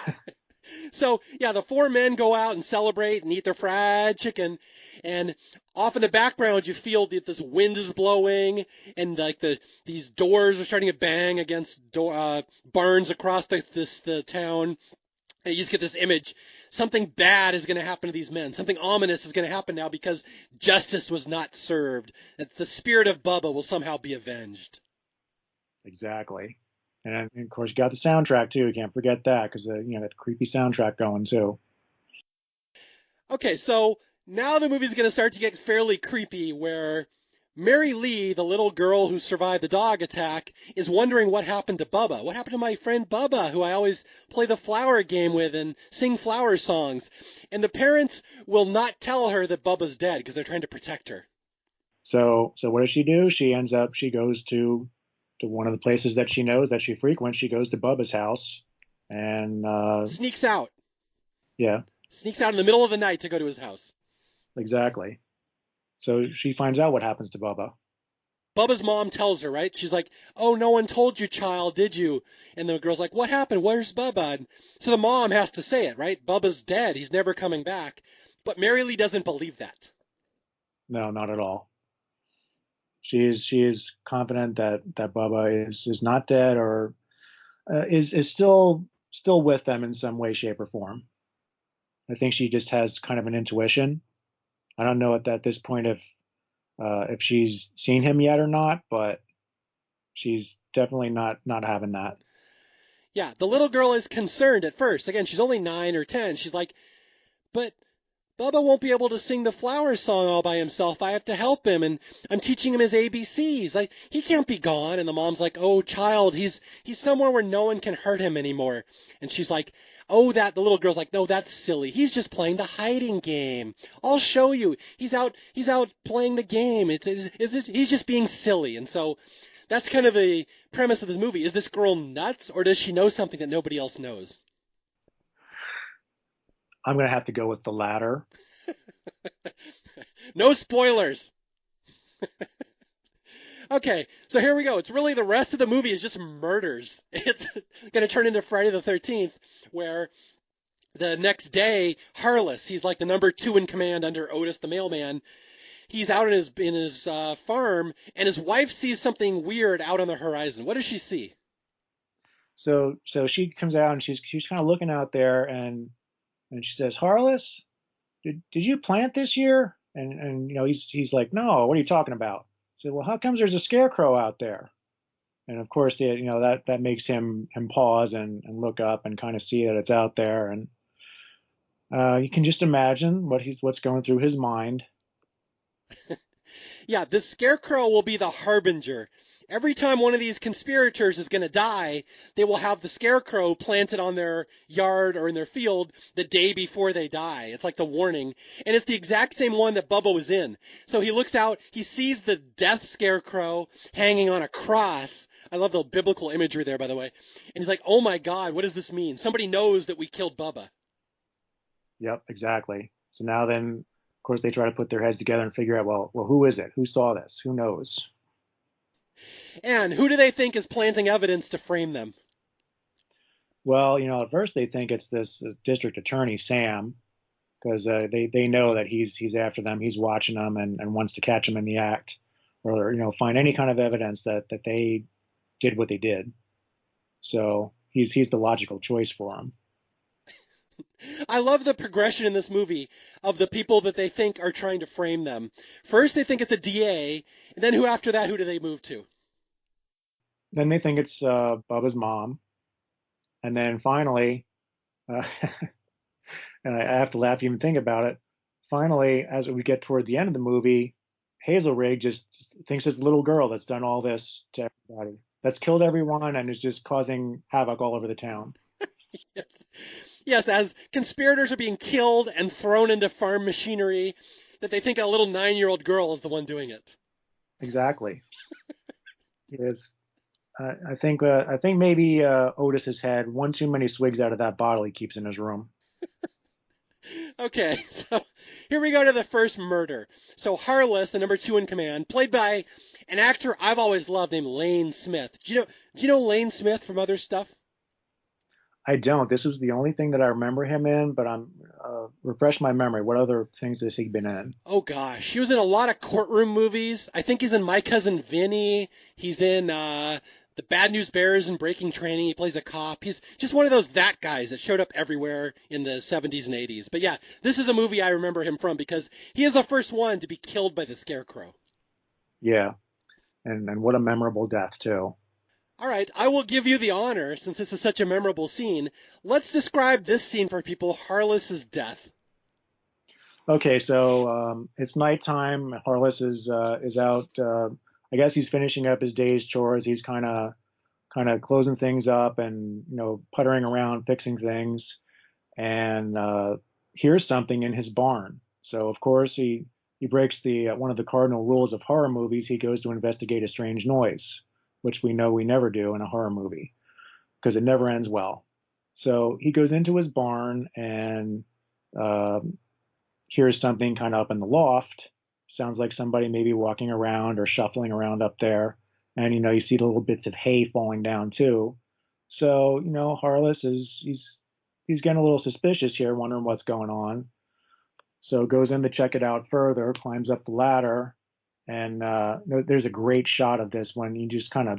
So, yeah, the four men go out and celebrate and eat their fried chicken. And off in the background, you feel that this wind is blowing, and like these doors are starting to bang against barns across the town. And you just get this image. Something bad is going to happen to these men. Something ominous is going to happen now because justice was not served. That the spirit of Bubba will somehow be avenged. Exactly. And of course, you got the soundtrack too. You can't forget that because that creepy soundtrack going too. Okay, so now the movie's going to start to get fairly creepy, where Mary Lee, the little girl who survived the dog attack, is wondering what happened to Bubba. What happened to my friend Bubba, who I always play the flower game with and sing flower songs? And the parents will not tell her that Bubba's dead because they're trying to protect her. So what does she do? She goes to to one of the places that she knows that she frequents. She goes to Bubba's house, and Sneaks out. yeah, Sneaks out in the middle of the night to go to his house. exactly. So she finds out what happens to Bubba. Bubba's mom tells her, right? She's like, "Oh, no one told you, child, did you?" And the girl's like, "What happened? Where's Bubba?" And so the mom has to say it, right? Bubba's dead. He's never coming back. But Mary Lee doesn't believe that. No, not at all. She is confident that Bubba is not dead, or is still with them in some way, shape, or form. I think she just has kind of an intuition. I don't know at this point if she's seen him yet or not, but she's definitely not having that. Yeah, the little girl is concerned at first. Again, she's only 9 or 10. She's like, "But Bubba won't be able to sing the flower song all by himself. I have to help him, and I'm teaching him his ABCs. Like, he can't be gone." And the mom's like, "Oh, child, he's somewhere where no one can hurt him anymore." And she's like, "Oh, that." The little girl's like, "No, that's silly. He's just playing the hiding game. I'll show you. He's out playing the game. He's just being silly." And so that's kind of the premise of this movie. Is this girl nuts, or does she know something that nobody else knows? I'm gonna have to go with the latter. No spoilers. Okay, so here we go. It's really the rest of the movie is just murders. It's going to turn into Friday the 13th, where the next day, Harless, he's like the number two in command under Otis the mailman. He's out in his farm, and his wife sees something weird out on the horizon. What does she see? So she comes out and she's kind of looking out there, and she says, "Harless, did you plant this year?" And he's like, "No, what are you talking about?" I said, "Well, how comes there's a scarecrow out there?" And of course, that makes him pause and look up and kind of see that it's out there, and you can just imagine what's going through his mind. Yeah, this scarecrow will be the harbinger. Every time one of these conspirators is going to die, they will have the scarecrow planted on their yard or in their field the day before they die. It's like the warning. And it's the exact same one that Bubba was in. So he looks out, he sees the death scarecrow hanging on a cross. I love the biblical imagery there, by the way. And he's like, "Oh my God, what does this mean? Somebody knows that we killed Bubba." Yep, exactly. So now then, of course, they try to put their heads together and figure out, well, who is it? Who saw this? Who knows? And who do they think is planting evidence to frame them? Well, at first they think it's this district attorney, Sam, because they know that he's after them, he's watching them, and wants to catch them in the act, or find any kind of evidence that they did what they did. So he's the logical choice for them. I love the progression in this movie of the people that they think are trying to frame them. First, they think it's the DA, and then who after that? Who do they move to? Then they think it's Bubba's mom, and then finally, uh, and I have to laugh even think about it. Finally, as we get toward the end of the movie, Hazelrig just thinks it's a little girl that's done all this to everybody, that's killed everyone, and is just causing havoc all over the town. Yes. Yes, as conspirators are being killed and thrown into farm machinery, that they think a little 9-year-old girl is the one doing it. Exactly. Yes. I think maybe Otis has had one too many swigs out of that bottle he keeps in his room. Okay, so here we go to the first murder. So Harless, the number two in command, played by an actor I've always loved named Lane Smith. Do you know Lane Smith from other stuff? I don't. This was the only thing that I remember him in, but I'm refresh my memory. What other things has he been in? Oh gosh, he was in a lot of courtroom movies. I think he's in My Cousin Vinny. He's in The Bad News Bears and Breaking Training. He plays a cop. He's just one of those that guys that showed up everywhere in the 70s and 80s. But yeah, this is a movie I remember him from because he is the first one to be killed by the Scarecrow. Yeah, and what a memorable death too. All right, I will give you the honor since this is such a memorable scene. Let's describe this scene for people, Harless's death. Okay, so it's nighttime. Harless is out. I guess he's finishing up his day's chores. He's kind of closing things up and puttering around, fixing things, and hears something in his barn. So of course he breaks the one of the cardinal rules of horror movies. He goes to investigate a strange noise, which we know we never do in a horror movie because it never ends well. So he goes into his barn and uh, hears something kind of up in the loft. Sounds like somebody maybe walking around or shuffling around up there. And, you see the little bits of hay falling down too. So, Harless he's getting a little suspicious here, wondering what's going on. So goes in to check it out further, climbs up the ladder, and there's a great shot of this when he just kind of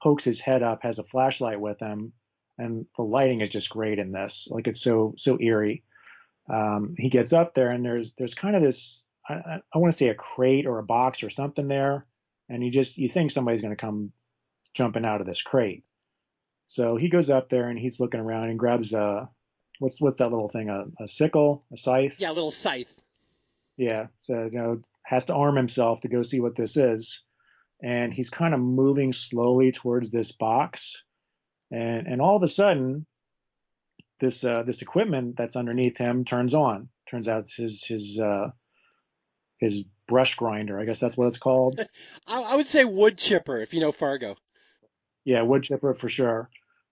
pokes his head up, has a flashlight with him, and the lighting is just great in this. Like it's so eerie. He gets up there, and there's kind of this I want to say a crate or a box or something there, and you think somebody's going to come jumping out of this crate. So he goes up there and he's looking around and grabs what's that little thing? A sickle, a scythe? Yeah, a little scythe. Yeah. So has to arm himself to go see what this is, and he's kind of moving slowly towards this box, and all of a sudden, this equipment that's underneath him turns on. Turns out it's his brush grinder. I guess that's what it's called. I would say wood chipper if you know Fargo. Yeah, wood chipper for sure.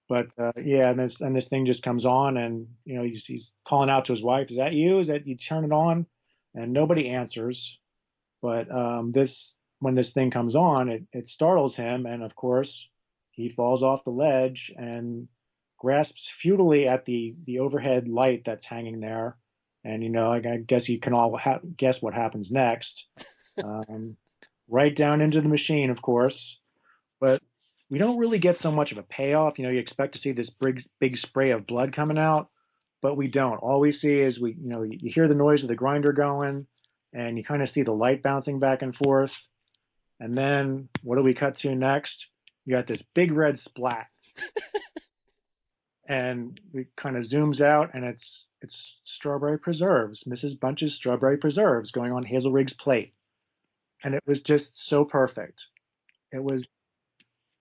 But yeah, and this thing just comes on, and he's calling out to his wife, "Is that you? Is that you? Turn it on?" And nobody answers. But this when this thing comes on, it startles him, and of course he falls off the ledge and grasps futilely at the overhead light that's hanging there. And I guess you can all guess what happens next. Um, right down into the machine, of course. But we don't really get so much of a payoff. You expect to see this big spray of blood coming out, but we don't. All we see is you hear the noise of the grinder going, and you kind of see the light bouncing back and forth. And then what do we cut to next? You got this big red splat, and we kind of zooms out, and it's strawberry preserves, Mrs. Bunch's strawberry preserves, going on Hazel Riggs' plate, and it was just so perfect. It was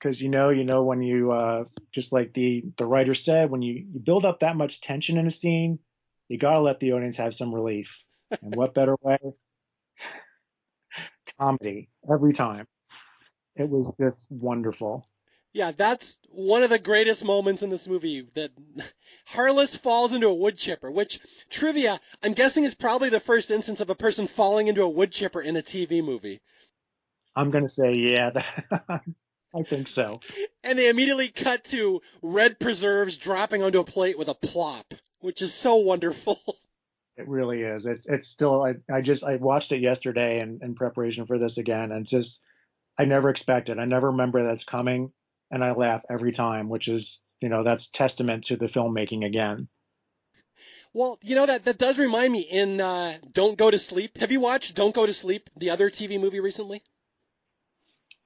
because when you just like the writer said, when you build up that much tension in a scene, you gotta let the audience have some relief. And what better way? Comedy every time. It was just wonderful. Yeah, that's one of the greatest moments in this movie, that Harless falls into a wood chipper, which, trivia, I'm guessing is probably the first instance of a person falling into a wood chipper in a TV movie. I'm gonna say yeah, I think so. And they immediately cut to red preserves dropping onto a plate with a plop, which is so wonderful. It really is. It's still I watched it yesterday in preparation for this again, and just I never expected. I never remember that's coming, and I laugh every time, which is that's testament to the filmmaking again. Well, that does remind me in Don't Go to Sleep. Have you watched Don't Go to Sleep, the other TV movie recently?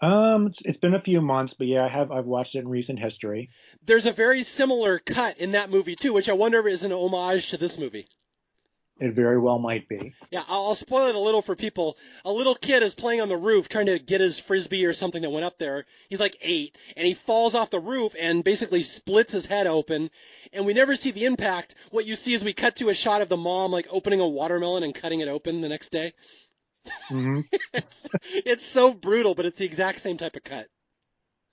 It's been a few months, but yeah, I've watched it in recent history. There's a very similar cut in that movie too, which I wonder if is an homage to this movie. It very well might be. Yeah, I'll spoil it a little for people. A little kid is playing on the roof trying to get his frisbee or something that went up there. He's like 8, and he falls off the roof and basically splits his head open. And we never see the impact. What you see is we cut to a shot of the mom like opening a watermelon and cutting it open the next day. Mm-hmm. It's so brutal, but it's the exact same type of cut.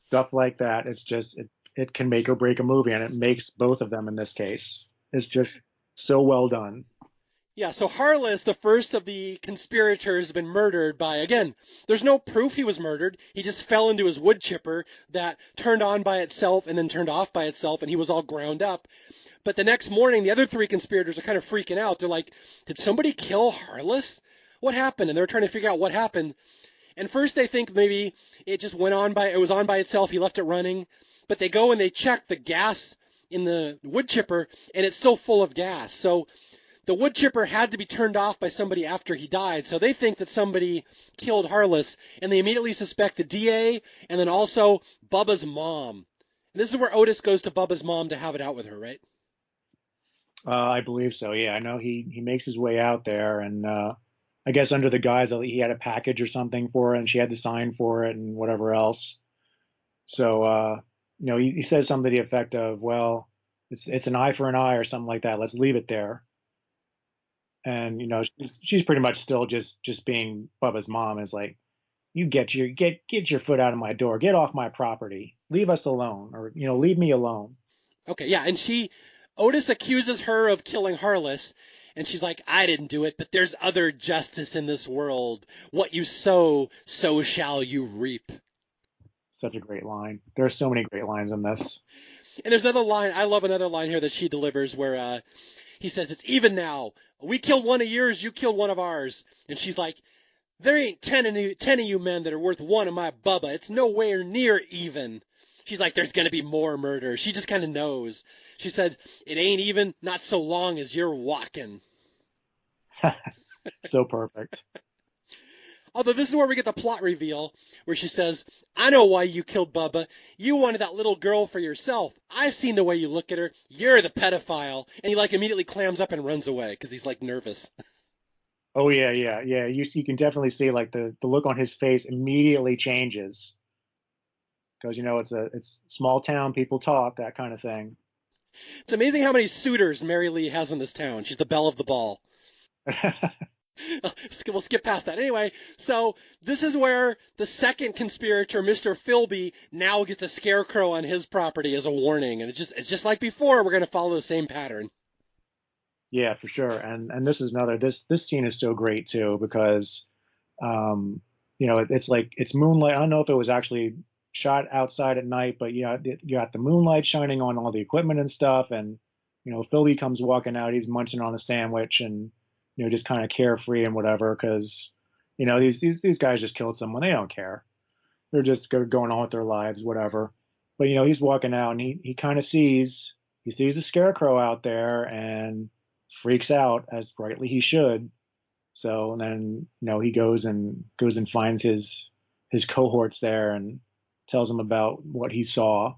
Stuff like that. It's just it can make or break a movie, and it makes both of them in this case. It's just so well done. Yeah, so Harless, the first of the conspirators, has been murdered by, again, there's no proof he was murdered. He just fell into his wood chipper that turned on by itself and then turned off by itself, and he was all ground up. But the next morning, the other 3 conspirators are kind of freaking out. They're like, did somebody kill Harless? What happened? And they're trying to figure out what happened. And first they think maybe it just it was on by itself, he left it running. But they go and they check the gas in the wood chipper, and it's still full of gas. So the wood chipper had to be turned off by somebody after he died, so they think that somebody killed Harless, and they immediately suspect the DA and then also Bubba's mom. And this is where Otis goes to Bubba's mom to have it out with her, right? I believe so. Yeah, I know he makes his way out there, and I guess under the guise that he had a package or something for her, and she had to sign for it and whatever else. So he says something to the effect of, "Well, it's an eye for an eye" or something like that. Let's leave it there. And she's pretty much still just being Bubba's mom. Is like, You get your foot out of my door. Get off my property. Leave us alone, or leave me alone. Okay, yeah, and Otis accuses her of killing Harless, and she's like, I didn't do it, but there's other justice in this world. What you sow, so shall you reap. Such a great line. There are so many great lines in this. And there's another line, I love another line here that she delivers where he says, it's even now. We killed one of yours, you killed one of ours. And she's like, there ain't 10 of you men that are worth one of my Bubba. It's nowhere near even. She's like, there's going to be more murder. She just kind of knows. She said, it ain't even, not so long as you're walking. So perfect. Although this is where we get the plot reveal, where she says, I know why you killed Bubba. You wanted that little girl for yourself. I've seen the way you look at her. You're the pedophile. And he like immediately clams up and runs away because he's like nervous. Oh yeah, yeah, yeah. You can definitely see like the look on his face immediately changes because it's small town, people talk, that kind of thing. It's amazing how many suitors Mary Lee has in this town. She's the belle of the ball. We'll skip past that. Anyway, so this is where the second conspirator, Mr. Philby, now gets a scarecrow on his property as a warning. And it's just like before, we're going to follow the same pattern. Yeah, for sure. And this is another this scene is so great too because it's like it's moonlight. I don't know if it was actually shot outside at night, but yeah, you got the moonlight shining on all the equipment and stuff, and Philby comes walking out. He's munching on a sandwich and just kind of carefree and whatever because these guys just killed someone. They don't care. They're just going on with their lives, whatever. But he's walking out and he kind of sees a scarecrow out there and freaks out, as rightly he should. So and then he goes and finds his cohorts there and tells them about what he saw.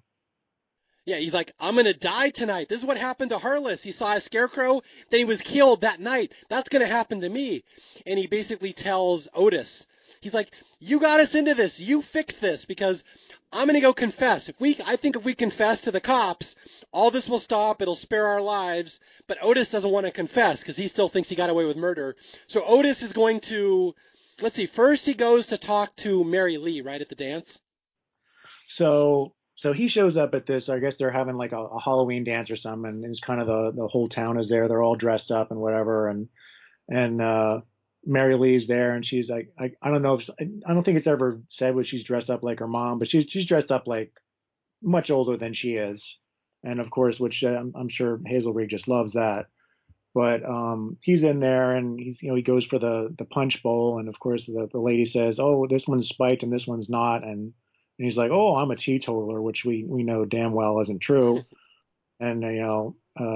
Yeah, he's like, I'm going to die tonight. This is what happened to Harless. He saw a scarecrow, then he was killed that night. That's going to happen to me. And he basically tells Otis, he's like, you got us into this. You fix this because I'm going to go confess. I think if we confess to the cops, all this will stop. It'll spare our lives. But Otis doesn't want to confess because he still thinks he got away with murder. So Otis is going to, let's see, first he goes to talk to Mary Lee, right, at the dance. So he shows up at this. I guess they're having like a Halloween dance or something, and it's kind of the whole town is there. They're all dressed up and whatever, and Mary Lee's there, and she's like, I don't know if I don't think it's ever said what she's dressed up like her mom, but she's dressed up like much older than she is, and of course, which I'm sure Hazelrig just loves that. But he's in there, and he goes for the punch bowl, and of course the lady says, "Oh, this one's spiked and this one's not," and he's like, "Oh, I'm a teetotaler," which we know damn well isn't true. And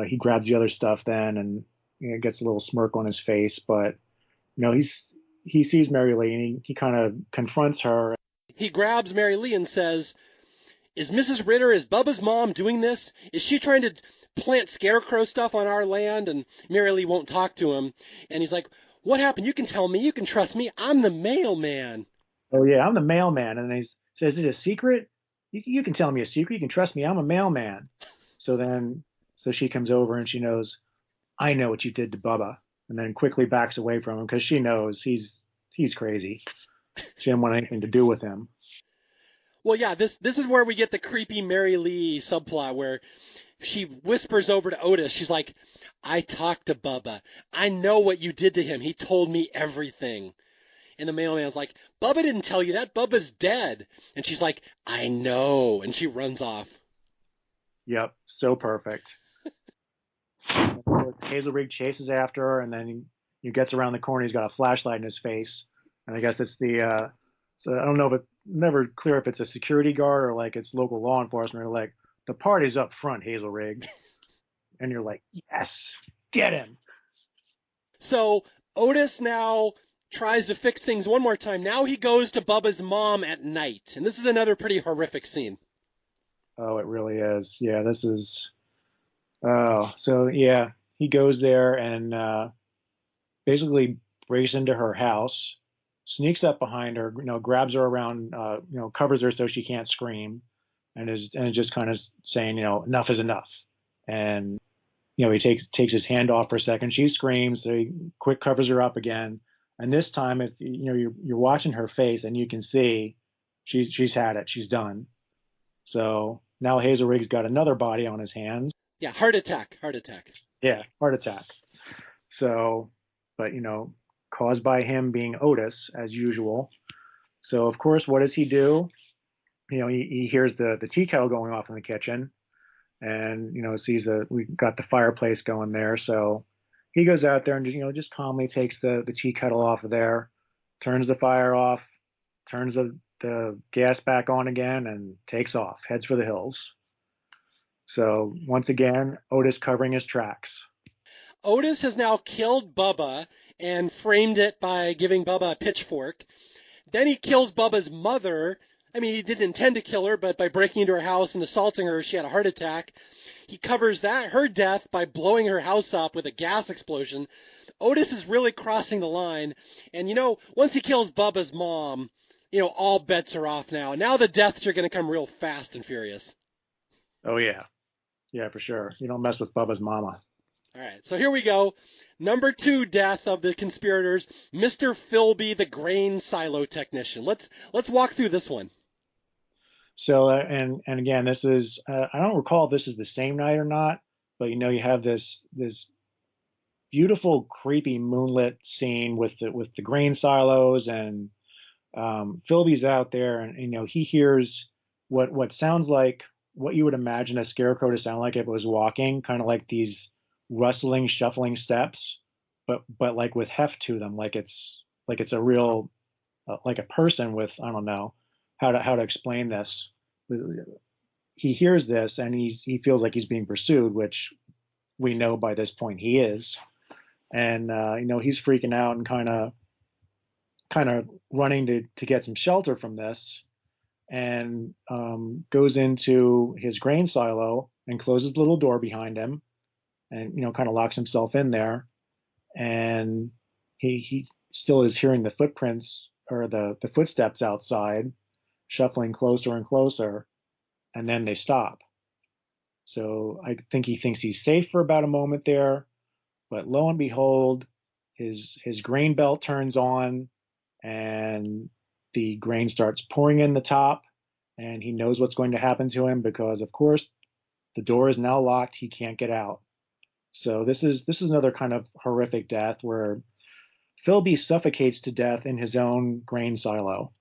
he grabs the other stuff then, and gets a little smirk on his face. But he sees Mary Lee, and he kind of confronts her. He grabs Mary Lee and says, is Mrs. Ritter, is Bubba's mom doing this? Is she trying to plant scarecrow stuff on our land? And Mary Lee won't talk to him. And he's like, what happened? You can tell me. You can trust me. I'm the mailman. Oh yeah, I'm the mailman. And he says, "Is it a secret? You can tell me a secret. You can trust me. I'm a mailman." So she comes over and she knows, I know what you did to Bubba, and then quickly backs away from him because she knows he's crazy. She didn't want anything to do with him. Well, yeah, this is where we get the creepy Mary Lee subplot where she whispers over to Otis. She's like, I talked to Bubba. I know what you did to him. He told me everything. And the mailman's like, Bubba didn't tell you that. Bubba's dead. And she's like, I know. And she runs off. Yep, so perfect. Hazelrig chases after her, and then he gets around the corner. He's got a flashlight in his face, and I guess it's the. So I don't know if it's never clear if it's a security guard or like it's local law enforcement. They're like, the party's up front, Hazelrig, and you're like, yes, get him. So Otis now tries to fix things one more time. Now he goes to Bubba's mom at night, and this is another pretty horrific scene. Oh, it really is. Yeah, this is. Oh, so yeah, he goes there and basically breaks into her house, sneaks up behind her, grabs her around, covers her so she can't scream, and is just kind of saying, enough is enough. And he takes his hand off for a second. She screams. So he quick covers her up again, And this time, it's, you're watching her face, and you can see she's had it. She's done. So now Hazelrig's got another body on his hands. Yeah, heart attack, heart attack. Yeah, heart attack. So, but caused by him being Otis as usual. So of course, what does he do? He hears the tea kettle going off in the kitchen, and sees we got the fireplace going there. So he goes out there and just calmly takes the tea kettle off of there, turns the fire off, turns the gas back on again, and takes off, heads for the hills. So once again, Otis covering his tracks. Otis has now killed Bubba and framed it by giving Bubba a pitchfork. Then he kills Bubba's mother. I mean, he didn't intend to kill her, but by breaking into her house and assaulting her, she had a heart attack. He covers her death by blowing her house up with a gas explosion. Otis is really crossing the line. And, once he kills Bubba's mom, all bets are off now. Now the deaths are going to come real fast and furious. Oh, yeah. Yeah, for sure. You don't mess with Bubba's mama. All right, so here we go. Number 2 death of the conspirators, Mr. Philby, the grain silo technician. Let's walk through this one. So, and again, this is, I don't recall if this is the same night or not, but you have this beautiful, creepy moonlit scene with the grain silos, and Philby's out there, and he hears what sounds like what you would imagine a scarecrow to sound like if it was walking, kind of like these rustling, shuffling steps, but like with heft to them, like it's a real like a person with, I don't know how to explain this. He hears this, and he feels like he's being pursued, which we know by this point he is, and he's freaking out and kind of running to get some shelter from this, and goes into his grain silo and closes the little door behind him, and kind of locks himself in there, and he still is hearing the footprints, or the footsteps outside, shuffling closer and closer, and then they stop. So I think he thinks he's safe for about a moment there, but lo and behold, his grain belt turns on, and the grain starts pouring in the top, and he knows what's going to happen to him because, of course, the door is now locked. He can't get out. So this is another kind of horrific death where Philby suffocates to death in his own grain silo.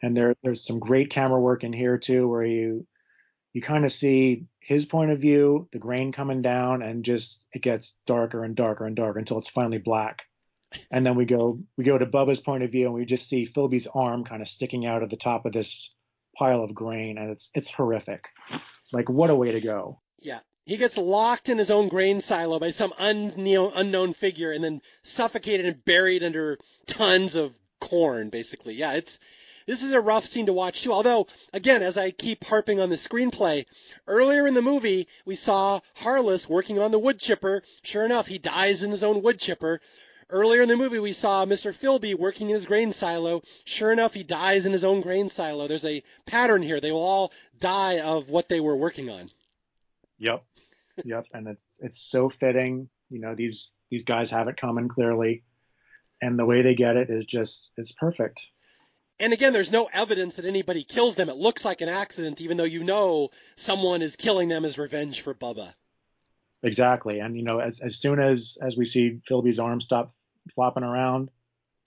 And there's some great camera work in here too, where you kind of see his point of view, the grain coming down, and just it gets darker and darker and darker until it's finally black. And then we go to Bubba's point of view, and we just see Philby's arm kind of sticking out of the top of this pile of grain, and it's horrific. Like, what a way to go. Yeah. He gets locked in his own grain silo by some unknown figure and then suffocated and buried under tons of corn, basically. Yeah, this is a rough scene to watch, too. Although, again, as I keep harping on the screenplay, earlier in the movie, we saw Harless working on the wood chipper. Sure enough, he dies in his own wood chipper. Earlier in the movie, we saw Mr. Philby working in his grain silo. Sure enough, he dies in his own grain silo. There's a pattern here. They will all die of what they were working on. Yep, and it's so fitting. These guys have it coming clearly, and the way they get it is just, it's perfect. And again, there's no evidence that anybody kills them. It looks like an accident, even though someone is killing them as revenge for Bubba. Exactly, and as soon as we see Philby's arm stop flopping around,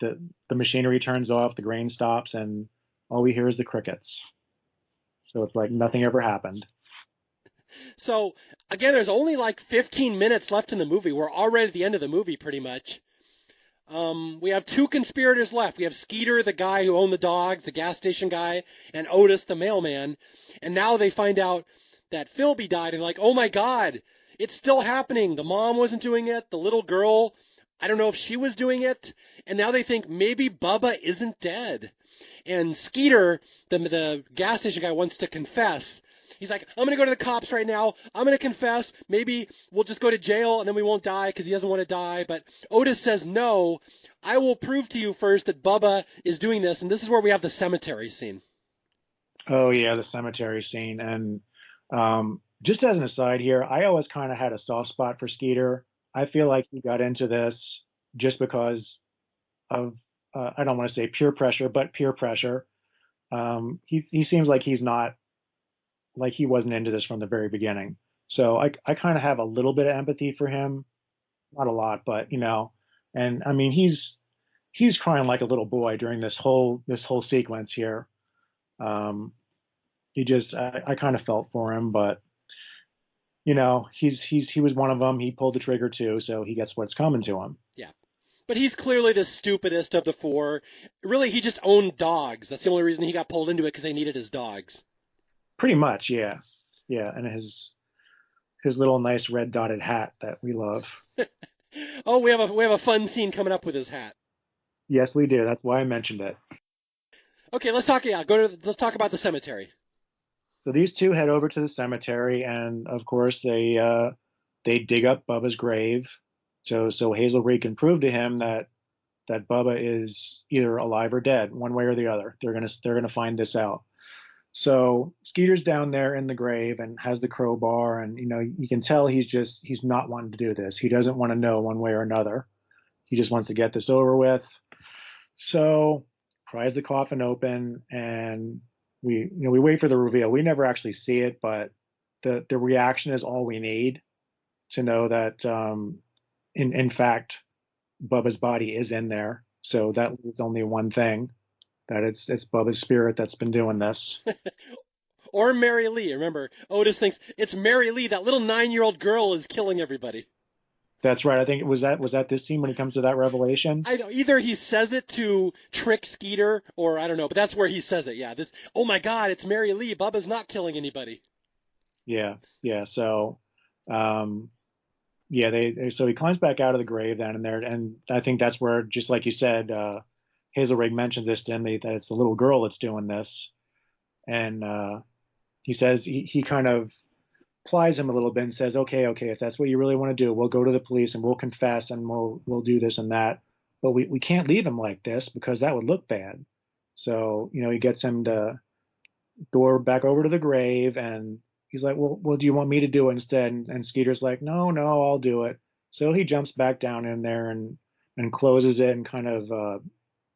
the machinery turns off, the grain stops, and all we hear is the crickets. So it's like nothing ever happened. So, again, there's only like 15 minutes left in the movie. We're already at the end of the movie, pretty much. We have 2 conspirators left. We have Skeeter, the guy who owned the dogs, the gas station guy, and Otis, the mailman. And now they find out that Philby died, and like, oh my God, it's still happening. The mom wasn't doing it. The little girl, I don't know if she was doing it. And now they think maybe Bubba isn't dead. And Skeeter, the gas station guy, wants to confess. He's like, I'm going to go to the cops right now. I'm going to confess. Maybe we'll just go to jail and then we won't die because he doesn't want to die. But Otis says, no, I will prove to you first that Bubba is doing this. And this is where we have the cemetery scene. Oh, yeah, the cemetery scene. And just as an aside here, I always kind of had a soft spot for Skeeter. I feel like he got into this just because I don't want to say peer pressure, but peer pressure. He seems like he's not like he wasn't into this from the very beginning. So I kind of have a little bit of empathy for him, not a lot, but and I mean he's crying like a little boy during this whole sequence here. Um, he just I kind of felt for him, but he was one of them. He pulled the trigger too, so he gets what's coming to him. Yeah. But he's clearly the stupidest of the four. Really, he just owned dogs. That's the only reason he got pulled into it, because they needed his dogs. Pretty much, yeah, yeah, and his little nice red dotted hat that we love. Oh, we have a fun scene coming up with his hat. Yes, we do. That's why I mentioned it. Okay, let's talk. Yeah, let's talk about the cemetery. So these two head over to the cemetery, and of course they dig up Bubba's grave. So Hazel Reed can prove to him that Bubba is either alive or dead, one way or the other. They're gonna find this out. So Skeeter's down there in the grave and has the crowbar, and you can tell he's not wanting to do this. He doesn't want to know one way or another. He just wants to get this over with. So pries the coffin open, and we wait for the reveal. We never actually see it, but the reaction is all we need to know that in fact Bubba's body is in there. So that leaves only one thing, that it's Bubba's spirit that's been doing this. Or Mary Lee. Remember, Otis thinks it's Mary Lee. That little 9-year-old girl is killing everybody. That's right. I think it was that this scene when it comes to that revelation. I know, either he says it to trick Skeeter, or I don't know, but that's where he says it. Yeah, this. Oh my God, it's Mary Lee. Bubba's not killing anybody. Yeah, yeah. So, yeah, so he climbs back out of the grave then, and I think that's where, just like you said, Hazelrig mentioned this to him, that it's the little girl that's doing this, and he says he kind of plies him a little bit and says, okay, if that's what you really want to do, we'll go to the police and we'll confess and we'll do this and that, but we can't leave him like this because that would look bad. So he gets him to go back over to the grave, and he's like, well, do you want me to do it instead? And Skeeter's like, no, I'll do it. So he jumps back down in there and closes it and kind of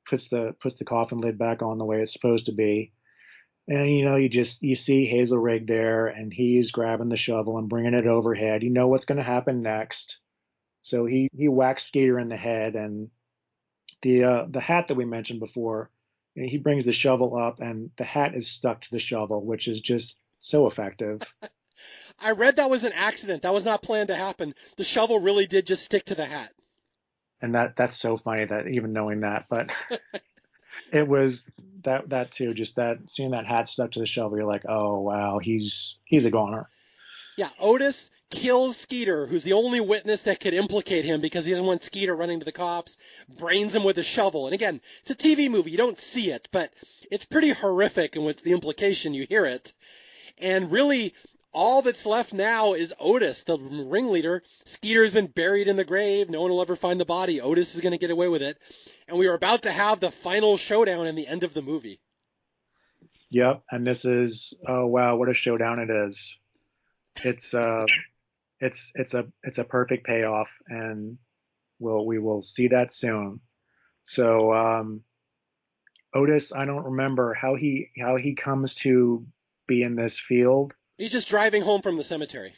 puts the coffin lid back on the way it's supposed to be. And you see Hazelrig there, and he's grabbing the shovel and bringing it overhead. You know what's going to happen next. So he whacks Skeeter in the head, and the hat that we mentioned before, he brings the shovel up, and the hat is stuck to the shovel, which is just so effective. I read that was an accident. That was not planned to happen. The shovel really did just stick to the hat. And that's so funny, that even knowing that, but it was that too, just that seeing that hat stuck to the shovel, you're like, oh wow, he's a goner. Yeah, Otis kills Skeeter, who's the only witness that could implicate him because he doesn't want Skeeter running to the cops, brains him with a shovel. And again, it's a TV movie. You don't see it, but it's pretty horrific, and with the implication, you hear it. And really, all that's left now is Otis, the ringleader. Skeeter's been buried in the grave. No one will ever find the body. Otis is going to get away with it. And we are about to have the final showdown in the end of the movie. Yep, and this is, oh wow, what a showdown it is. It's a perfect payoff, and we will see that soon. So Otis, I don't remember how he comes to be in this field. He's just driving home from the cemetery.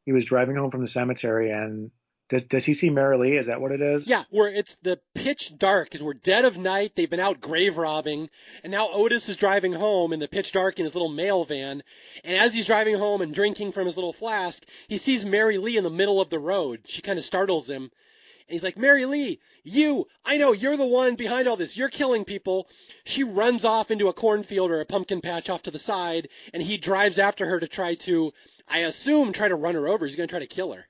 He was driving home from the cemetery, and does he see Mary Lee? Is that what it is? Yeah, where it's the pitch dark, because we're dead of night. They've been out grave robbing, and now Otis is driving home in the pitch dark in his little mail van. And as he's driving home and drinking from his little flask, he sees Mary Lee in the middle of the road. She kind of startles him. And he's like, Mary Lee, I know, you're the one behind all this. You're killing people. She runs off into a cornfield or a pumpkin patch off to the side, and he drives after her to try to, I assume, try to run her over. He's going to try to kill her.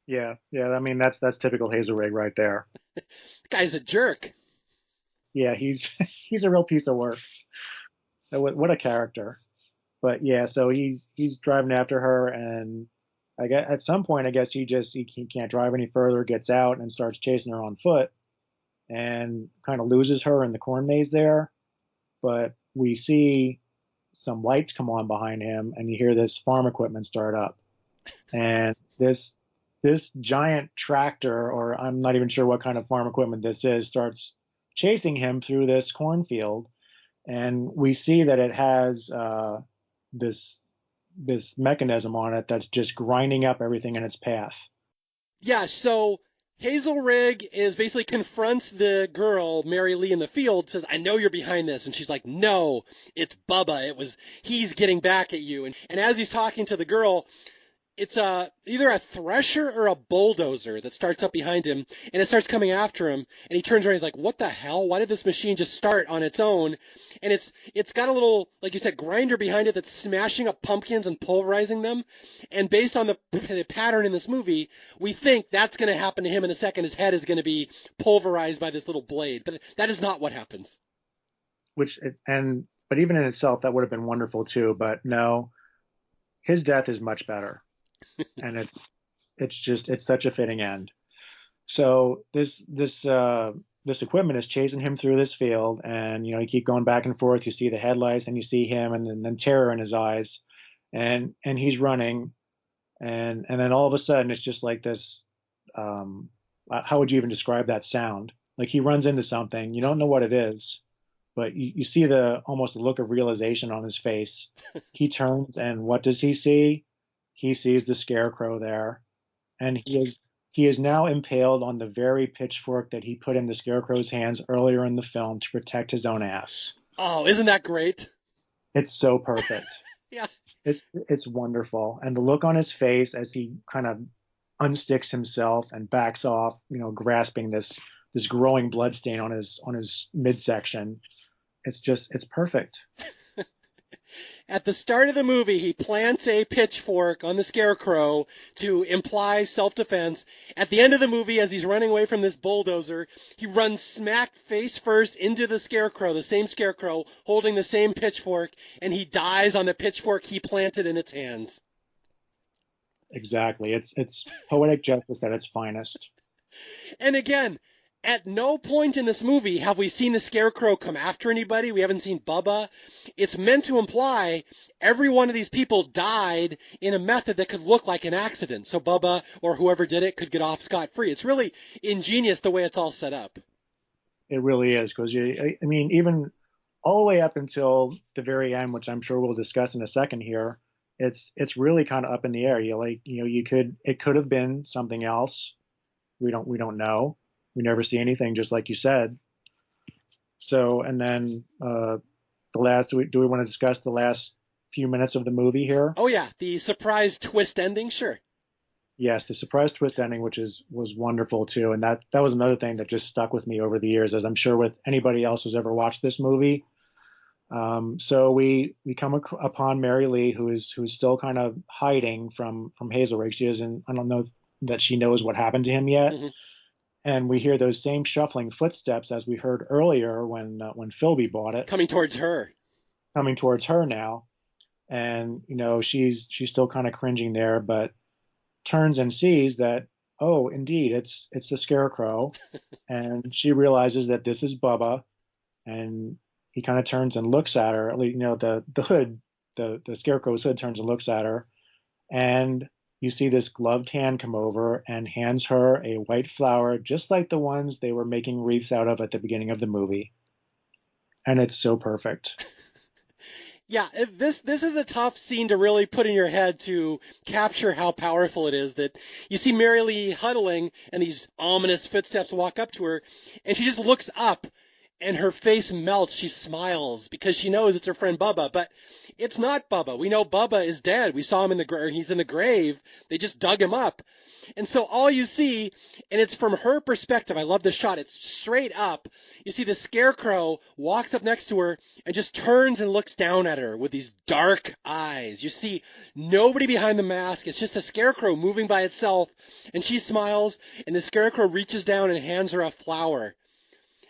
Yeah. I mean, that's typical Hazelrig right there. The guy's a jerk. Yeah, he's a real piece of work. So what a character. But yeah, so he's driving after her, and I guess at some point, I guess he can't drive any further, gets out and starts chasing her on foot, and kind of loses her in the corn maze there. But we see some lights come on behind him, and you hear this farm equipment start up, and this this giant tractor, or I'm not even sure what kind of farm equipment this is, starts chasing him through this cornfield, and we see that it has this this mechanism on it that's just grinding up everything in its path. Yeah, so Hazel Rigg is basically confronts the girl, Mary Lee, in the field, says, I know you're behind this. And she's like, no, it's Bubba. He's getting back at you. And as he's talking to the girl, it's either a thresher or a bulldozer that starts up behind him, and it starts coming after him, and he turns around and he's like, what the hell? Why did this machine just start on its own? And it's got a little, like you said, grinder behind it that's smashing up pumpkins and pulverizing them. And based on the pattern in this movie, we think that's going to happen to him in a second. His head is going to be pulverized by this little blade. But that is not what happens. But even in itself, that would have been wonderful too. But no, his death is much better. And it's such a fitting end. So this equipment is chasing him through this field, and you keep going back and forth. You see the headlights, and you see him, and then terror in his eyes, and he's running, and then all of a sudden it's just like this. How would you even describe that sound? Like he runs into something, you don't know what it is, but you see almost the look of realization on his face. He turns, and what does he see? He sees the Scarecrow there, and he is now impaled on the very pitchfork that he put in the Scarecrow's hands earlier in the film to protect his own ass. Oh, isn't that great? It's so perfect. Yeah. It's wonderful. And the look on his face as he kind of unsticks himself and backs off, grasping this growing blood stain on his midsection. It's perfect. At the start of the movie, he plants a pitchfork on the Scarecrow to imply self-defense. At the end of the movie, as he's running away from this bulldozer, he runs smack face first into the Scarecrow, the same Scarecrow, holding the same pitchfork, and he dies on the pitchfork he planted in its hands. Exactly. It's poetic justice at its finest. And again, at no point in this movie have we seen the Scarecrow come after anybody. We haven't seen Bubba. It's meant to imply every one of these people died in a method that could look like an accident. So Bubba or whoever did it could get off scot-free. It's really ingenious the way it's all set up. It really is, because I mean, even all the way up until the very end, which I'm sure we'll discuss in a second here, it's really kind of up in the air. It could have been something else. We don't know. We never see anything, just like you said. So, and then do we want to discuss the last few minutes of the movie here? Oh yeah, the surprise twist ending, sure. Yes, the surprise twist ending, which was wonderful too, and that was another thing that just stuck with me over the years, as I'm sure with anybody else who's ever watched this movie. So we come upon Mary Lee, who's still kind of hiding from Hazel Rigg. I don't know that she knows what happened to him yet. Mm-hmm. And we hear those same shuffling footsteps as we heard earlier when Philby bought it. Coming towards her now. And, she's still kind of cringing there, but turns and sees that, oh, indeed, it's the Scarecrow. And she realizes that this is Bubba. And he kind of turns and looks at her. The hood, the Scarecrow's hood turns and looks at her. And you see this gloved hand come over and hands her a white flower, just like the ones they were making wreaths out of at the beginning of the movie. And it's so perfect. Yeah, this is a tough scene to really put in your head to capture how powerful it is, that you see Mary Lee huddling and these ominous footsteps walk up to her, and she just looks up and her face melts. She smiles because she knows it's her friend Bubba, but it's not Bubba. We know Bubba is dead. We saw him he's in the grave. They just dug him up. And so all you see, and it's from her perspective, I love the shot, it's straight up. You see the Scarecrow walks up next to her and just turns and looks down at her with these dark eyes. You see nobody behind the mask. It's just a Scarecrow moving by itself, and she smiles, and the Scarecrow reaches down and hands her a flower.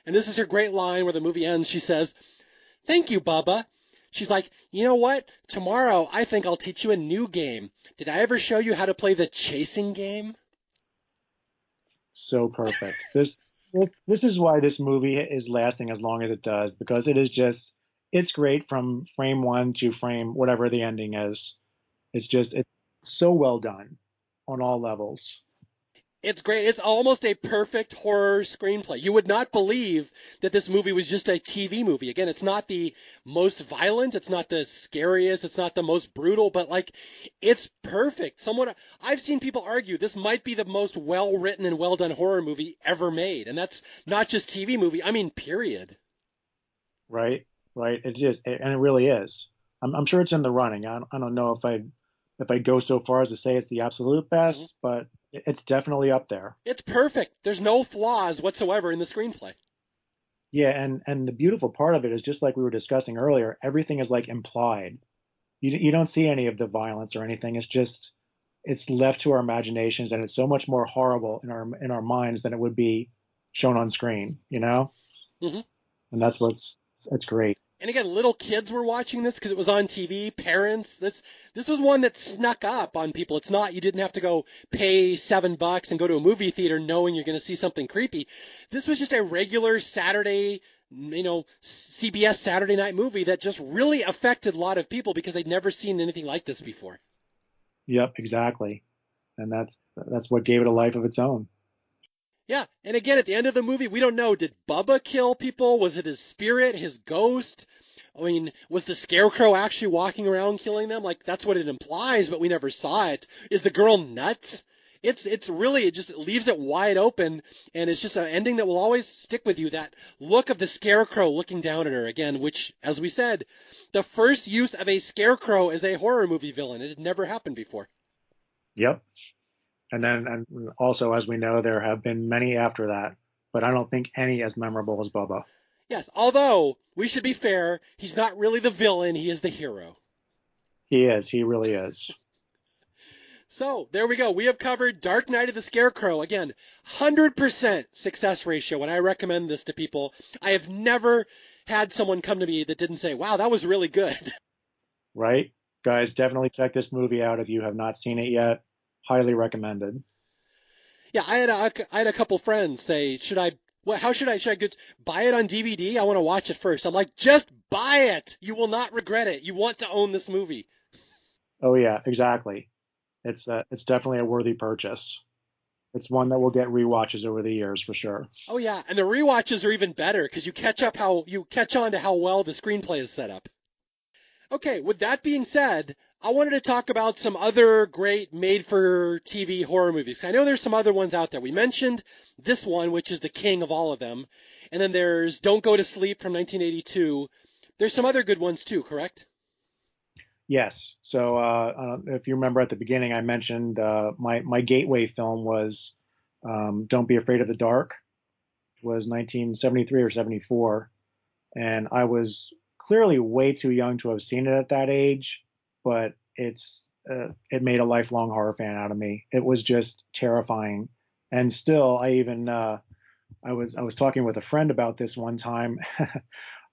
And this is her great line where the movie ends. She says, "Thank you, Bubba." She's like, "You know what? Tomorrow I think I'll teach you a new game. Did I ever show you how to play the chasing game?" So perfect. This is why this movie is lasting as long as it does, because it's great from frame one to frame whatever the ending is. It's so well done on all levels. It's great. It's almost a perfect horror screenplay. You would not believe that this movie was just a TV movie. Again, it's not the most violent, it's not the scariest, it's not the most brutal, but like it's perfect. I've seen people argue this might be the most well-written and well-done horror movie ever made. And that's not just TV movie, I mean period. Right? Right. And it really is. I'm sure it's in the running. I don't know if I'd go so far as to say it's the absolute best, Mhm. but it's definitely up there. It's perfect. There's no flaws whatsoever in the screenplay. Yeah, and the beautiful part of it is just like we were discussing earlier, everything is like implied. You don't see any of the violence or anything. It's left to our imaginations, and it's so much more horrible in our minds than it would be shown on screen, you know? Mhm. And it's great. And again, little kids were watching this because it was on TV. Parents, this was one that snuck up on people. It's not, you didn't have to go pay $7 and go to a movie theater knowing you're going to see something creepy. This was just a regular Saturday, CBS Saturday night movie that just really affected a lot of people because they'd never seen anything like this before. Yep, exactly. And that's what gave it a life of its own. Yeah, and again, at the end of the movie, we don't know, did Bubba kill people? Was it his spirit, his ghost? I mean, was the Scarecrow actually walking around killing them? Like, that's what it implies, but we never saw it. Is the girl nuts? It's really, it just leaves it wide open, and it's just an ending that will always stick with you. That look of the Scarecrow looking down at her again, which, as we said, the first use of a Scarecrow as a horror movie villain. It had never happened before. Yep. And also, as we know, there have been many after that, but I don't think any as memorable as Bubba. Yes, although, we should be fair, he's not really the villain, he is the hero. He is. He really is. So there we go. We have covered Dark Knight of the Scarecrow. Again, 100% success ratio when I recommend this to people. I have never had someone come to me that didn't say, wow, that was really good. Right? Guys, definitely check this movie out if you have not seen it yet. Highly recommended. Yeah, I had a couple friends say, should I buy it on DVD? I want to watch it first. I'm like, just buy it. You will not regret it. You want to own this movie. Oh yeah, exactly. It's definitely a worthy purchase. It's one that will get rewatches over the years for sure. Oh yeah, and the rewatches are even better because you catch on to how well the screenplay is set up. Okay, with that being said, I wanted to talk about some other great made-for-TV horror movies. I know there's some other ones out there. We mentioned this one, which is the king of all of them. And then there's Don't Go to Sleep from 1982. There's some other good ones too, correct? Yes. So if you remember at the beginning, I mentioned my gateway film was Don't Be Afraid of the Dark. It was 1973 or 74, and I was clearly way too young to have seen it at that age, but it made a lifelong horror fan out of me. It was just terrifying, and still, I was talking with a friend about this one time.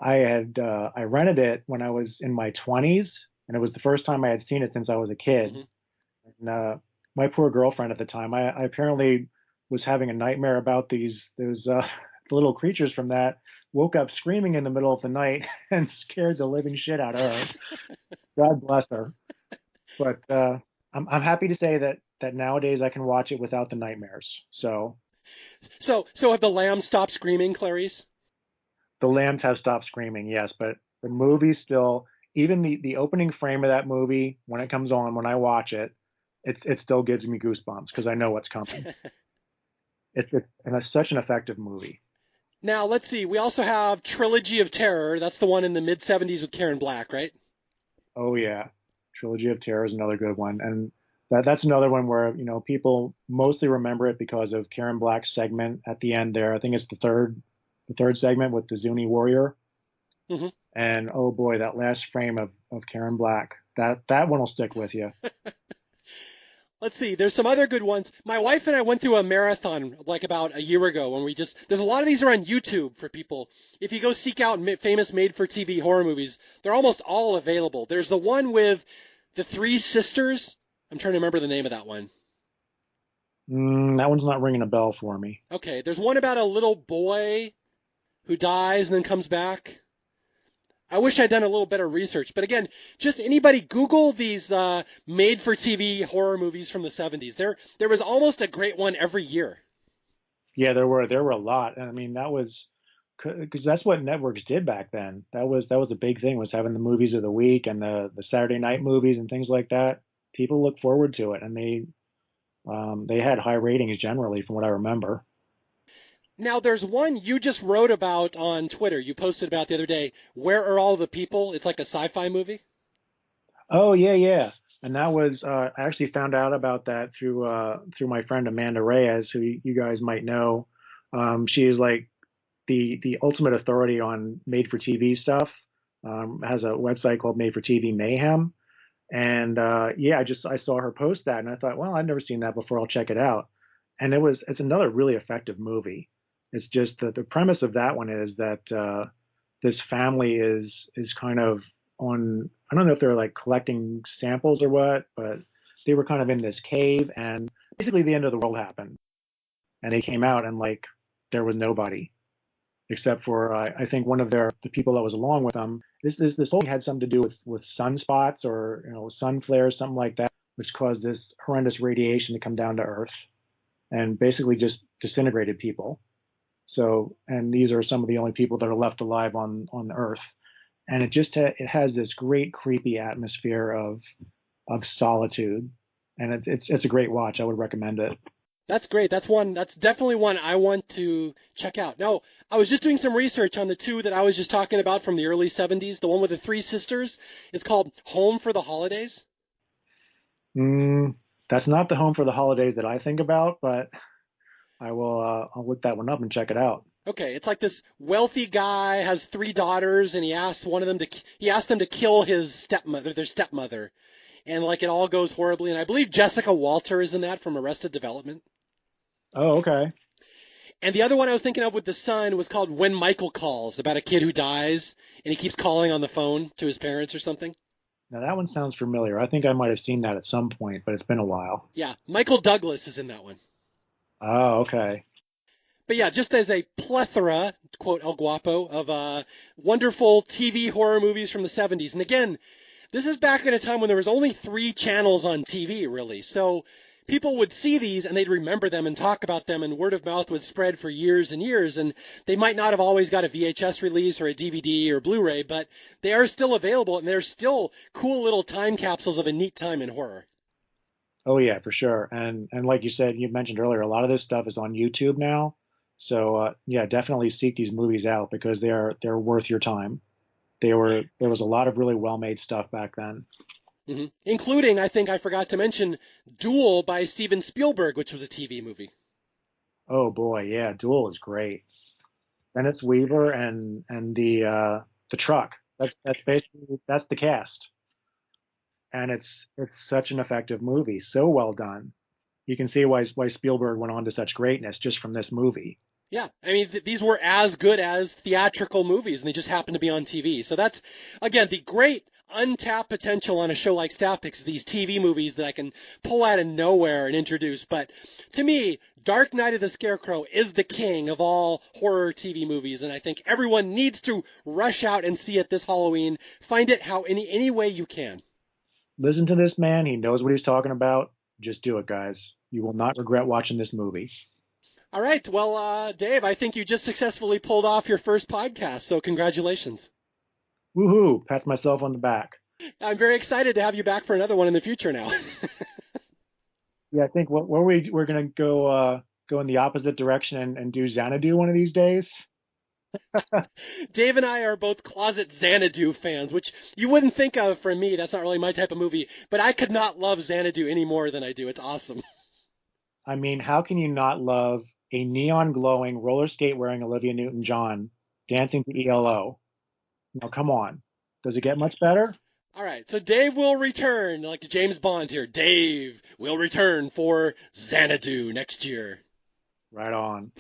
I rented it when I was in my 20s, and it was the first time I had seen it since I was a kid. Hmm. And my poor girlfriend at the time, I apparently was having a nightmare about those little creatures from that. Woke up screaming in the middle of the night and scared the living shit out of her. God bless her. But I'm happy to say that nowadays I can watch it without the nightmares. So So have the lambs stopped screaming, Clarice? the lambs have stopped screaming, yes, but the movie still, even the opening frame of that movie when it comes on, when I watch it, it still gives me goosebumps because I know what's coming. And it's such an effective movie. Now, let's see. We also have Trilogy of Terror. That's the one in the mid 70s with Karen Black, right? Oh yeah, Trilogy of Terror is another good one, and that's another one where people mostly remember it because of Karen Black's segment at the end there. I think it's the third segment with the Zuni warrior. Hmm. And oh boy, that last frame of Karen Black, that one will stick with you. Let's see. There's some other good ones. My wife and I went through a marathon like about a year ago when there's a lot of these are on YouTube for people. If you go seek out famous made-for-TV horror movies, they're almost all available. There's the one with the three sisters. I'm trying to remember the name of that one. That one's not ringing a bell for me. Okay, there's one about a little boy who dies and then comes back. I wish I'd done a little better research. But again, just anybody Google these made-for-TV horror movies from the 70s. There was almost a great one every year. Yeah, there were a lot, and I mean that was because that's what networks did back then. That was a big thing, was having the movies of the week and the Saturday night movies and things like that. People looked forward to it, and they had high ratings generally, from what I remember. Now, there's one you just wrote about on Twitter. You posted about the other day. Where are all the people? It's like a sci-fi movie. Oh yeah, yeah. And that was I actually found out about that through my friend Amanda Reyes, who you guys might know. She is like the ultimate authority on made for TV stuff. Has a website called Made for TV Mayhem. And yeah, I saw her post that, and I thought, well, I've never seen that before. I'll check it out. And it's another really effective movie. It's just that the premise of that one is that this family is kind of on. I don't know if they're like collecting samples or what, but they were kind of in this cave, and basically the end of the world happened, and they came out, and like there was nobody except for I think one of the people that was along with them. This whole thing had something to do with sunspots or sun flares, something like that, which caused this horrendous radiation to come down to Earth and basically just disintegrated people. So, and these are some of the only people that are left alive on Earth, and it has this great creepy atmosphere of solitude, and it's a great watch. I would recommend it. That's great. That's definitely one I want to check out. Now, I was just doing some research on the two that I was just talking about from the early 70s. The one with the three sisters is called Home for the Holidays. That's not the Home for the Holidays that I think about, but I will. I'll look that one up and check it out. Okay, it's like this wealthy guy has three daughters, and he asked them to kill their stepmother, and like it all goes horribly. And I believe Jessica Walter is in that from Arrested Development. Oh, okay. And the other one I was thinking of with the son was called When Michael Calls, about a kid who dies and he keeps calling on the phone to his parents or something. Now that one sounds familiar. I think I might have seen that at some point, but it's been a while. Yeah, Michael Douglas is in that one. Oh, okay. But yeah, just as a plethora, quote El Guapo, of wonderful TV horror movies from the 70s. And again, this is back in a time when there was only 3 channels on TV, really. So people would see these and they'd remember them and talk about them, and word of mouth would spread for years and years. And they might not have always got a VHS release or a DVD or Blu-ray, but they are still available, and they're still cool little time capsules of a neat time in horror. Oh yeah, for sure. And like you said, you mentioned earlier, a lot of this stuff is on YouTube now. So yeah, definitely seek these movies out because they're worth your time. There was a lot of really well-made stuff back then. Including, I think I forgot to mention, Duel by Steven Spielberg, which was a TV movie. Oh boy, yeah, Duel is great. Dennis Weaver and the truck. That's basically that's the cast, and it's such an effective movie. So well done. You can see why Spielberg went on to such greatness just from this movie. Yeah, I mean, these were as good as theatrical movies, and they just happened to be on TV. So that's, again, the great untapped potential on a show like Staff Picks, is these TV movies that I can pull out of nowhere and introduce. But to me, Dark Knight of the Scarecrow is the king of all horror TV movies, and I think everyone needs to rush out and see it this Halloween. Find it any way you can. Listen to this man. He knows what he's talking about. Just do it, guys. You will not regret watching this movie. All right. Well, Dave, I think you just successfully pulled off your first podcast, so congratulations. Woohoo! Pat myself on the back. I'm very excited to have you back for another one in the future now. Yeah, I think we're gonna go in the opposite direction and do Xanadu one of these days. Dave and I are both closet Xanadu fans, which you wouldn't think of from me. That's not really my type of movie, but I could not love Xanadu any more than I do. It's awesome. I mean, how can you not love a neon glowing roller skate wearing Olivia Newton-John dancing to ELO? Now, come on. Does it get much better? All right, so Dave will return, like James Bond here. Dave will return for Xanadu next year. Right on.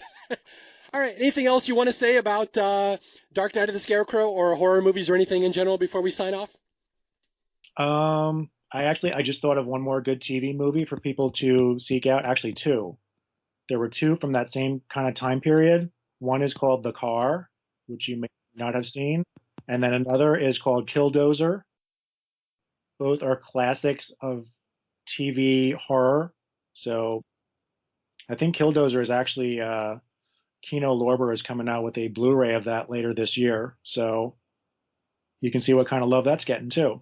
All right, anything else you want to say about Dark Knight of the Scarecrow or horror movies or anything in general before we sign off? I just thought of one more good TV movie for people to seek out. Actually, two. There were two from that same kind of time period. One is called The Car, which you may not have seen. And then another is called Killdozer. Both are classics of TV horror. So I think Killdozer is actually Kino Lorber is coming out with a Blu-ray of that later this year. So you can see what kind of love that's getting too.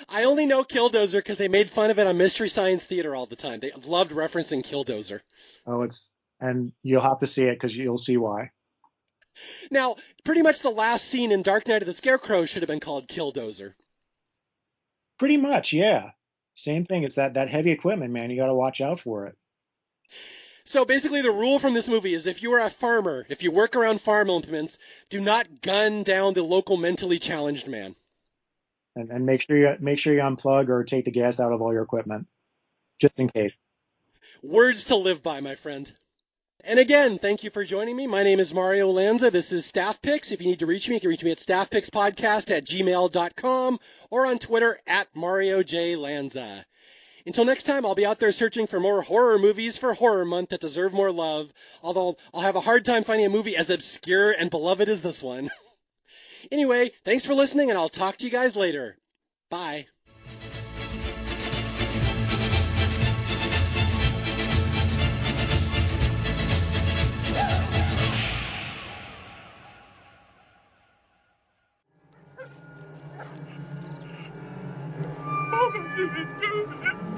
I only know Killdozer because they made fun of it on Mystery Science Theater all the time. They loved referencing Killdozer. Oh, and you'll have to see it because you'll see why. Now, pretty much the last scene in Dark Knight of the Scarecrow should have been called Killdozer. Pretty much, yeah. Same thing. It's that heavy equipment, man. You got to watch out for it. So basically, the rule from this movie is if you are a farmer, if you work around farm implements, do not gun down the local mentally challenged man. And make sure you unplug or take the gas out of all your equipment, just in case. Words to live by, my friend. And again, thank you for joining me. My name is Mario Lanza. This is Staff Picks. If you need to reach me, you can reach me at staffpickspodcast@gmail.com or on Twitter at Mario J. Lanza. Until next time, I'll be out there searching for more horror movies for Horror Month that deserve more love, although I'll have a hard time finding a movie as obscure and beloved as this one. Anyway, thanks for listening, and I'll talk to you guys later. Bye. Bubba didn't do this.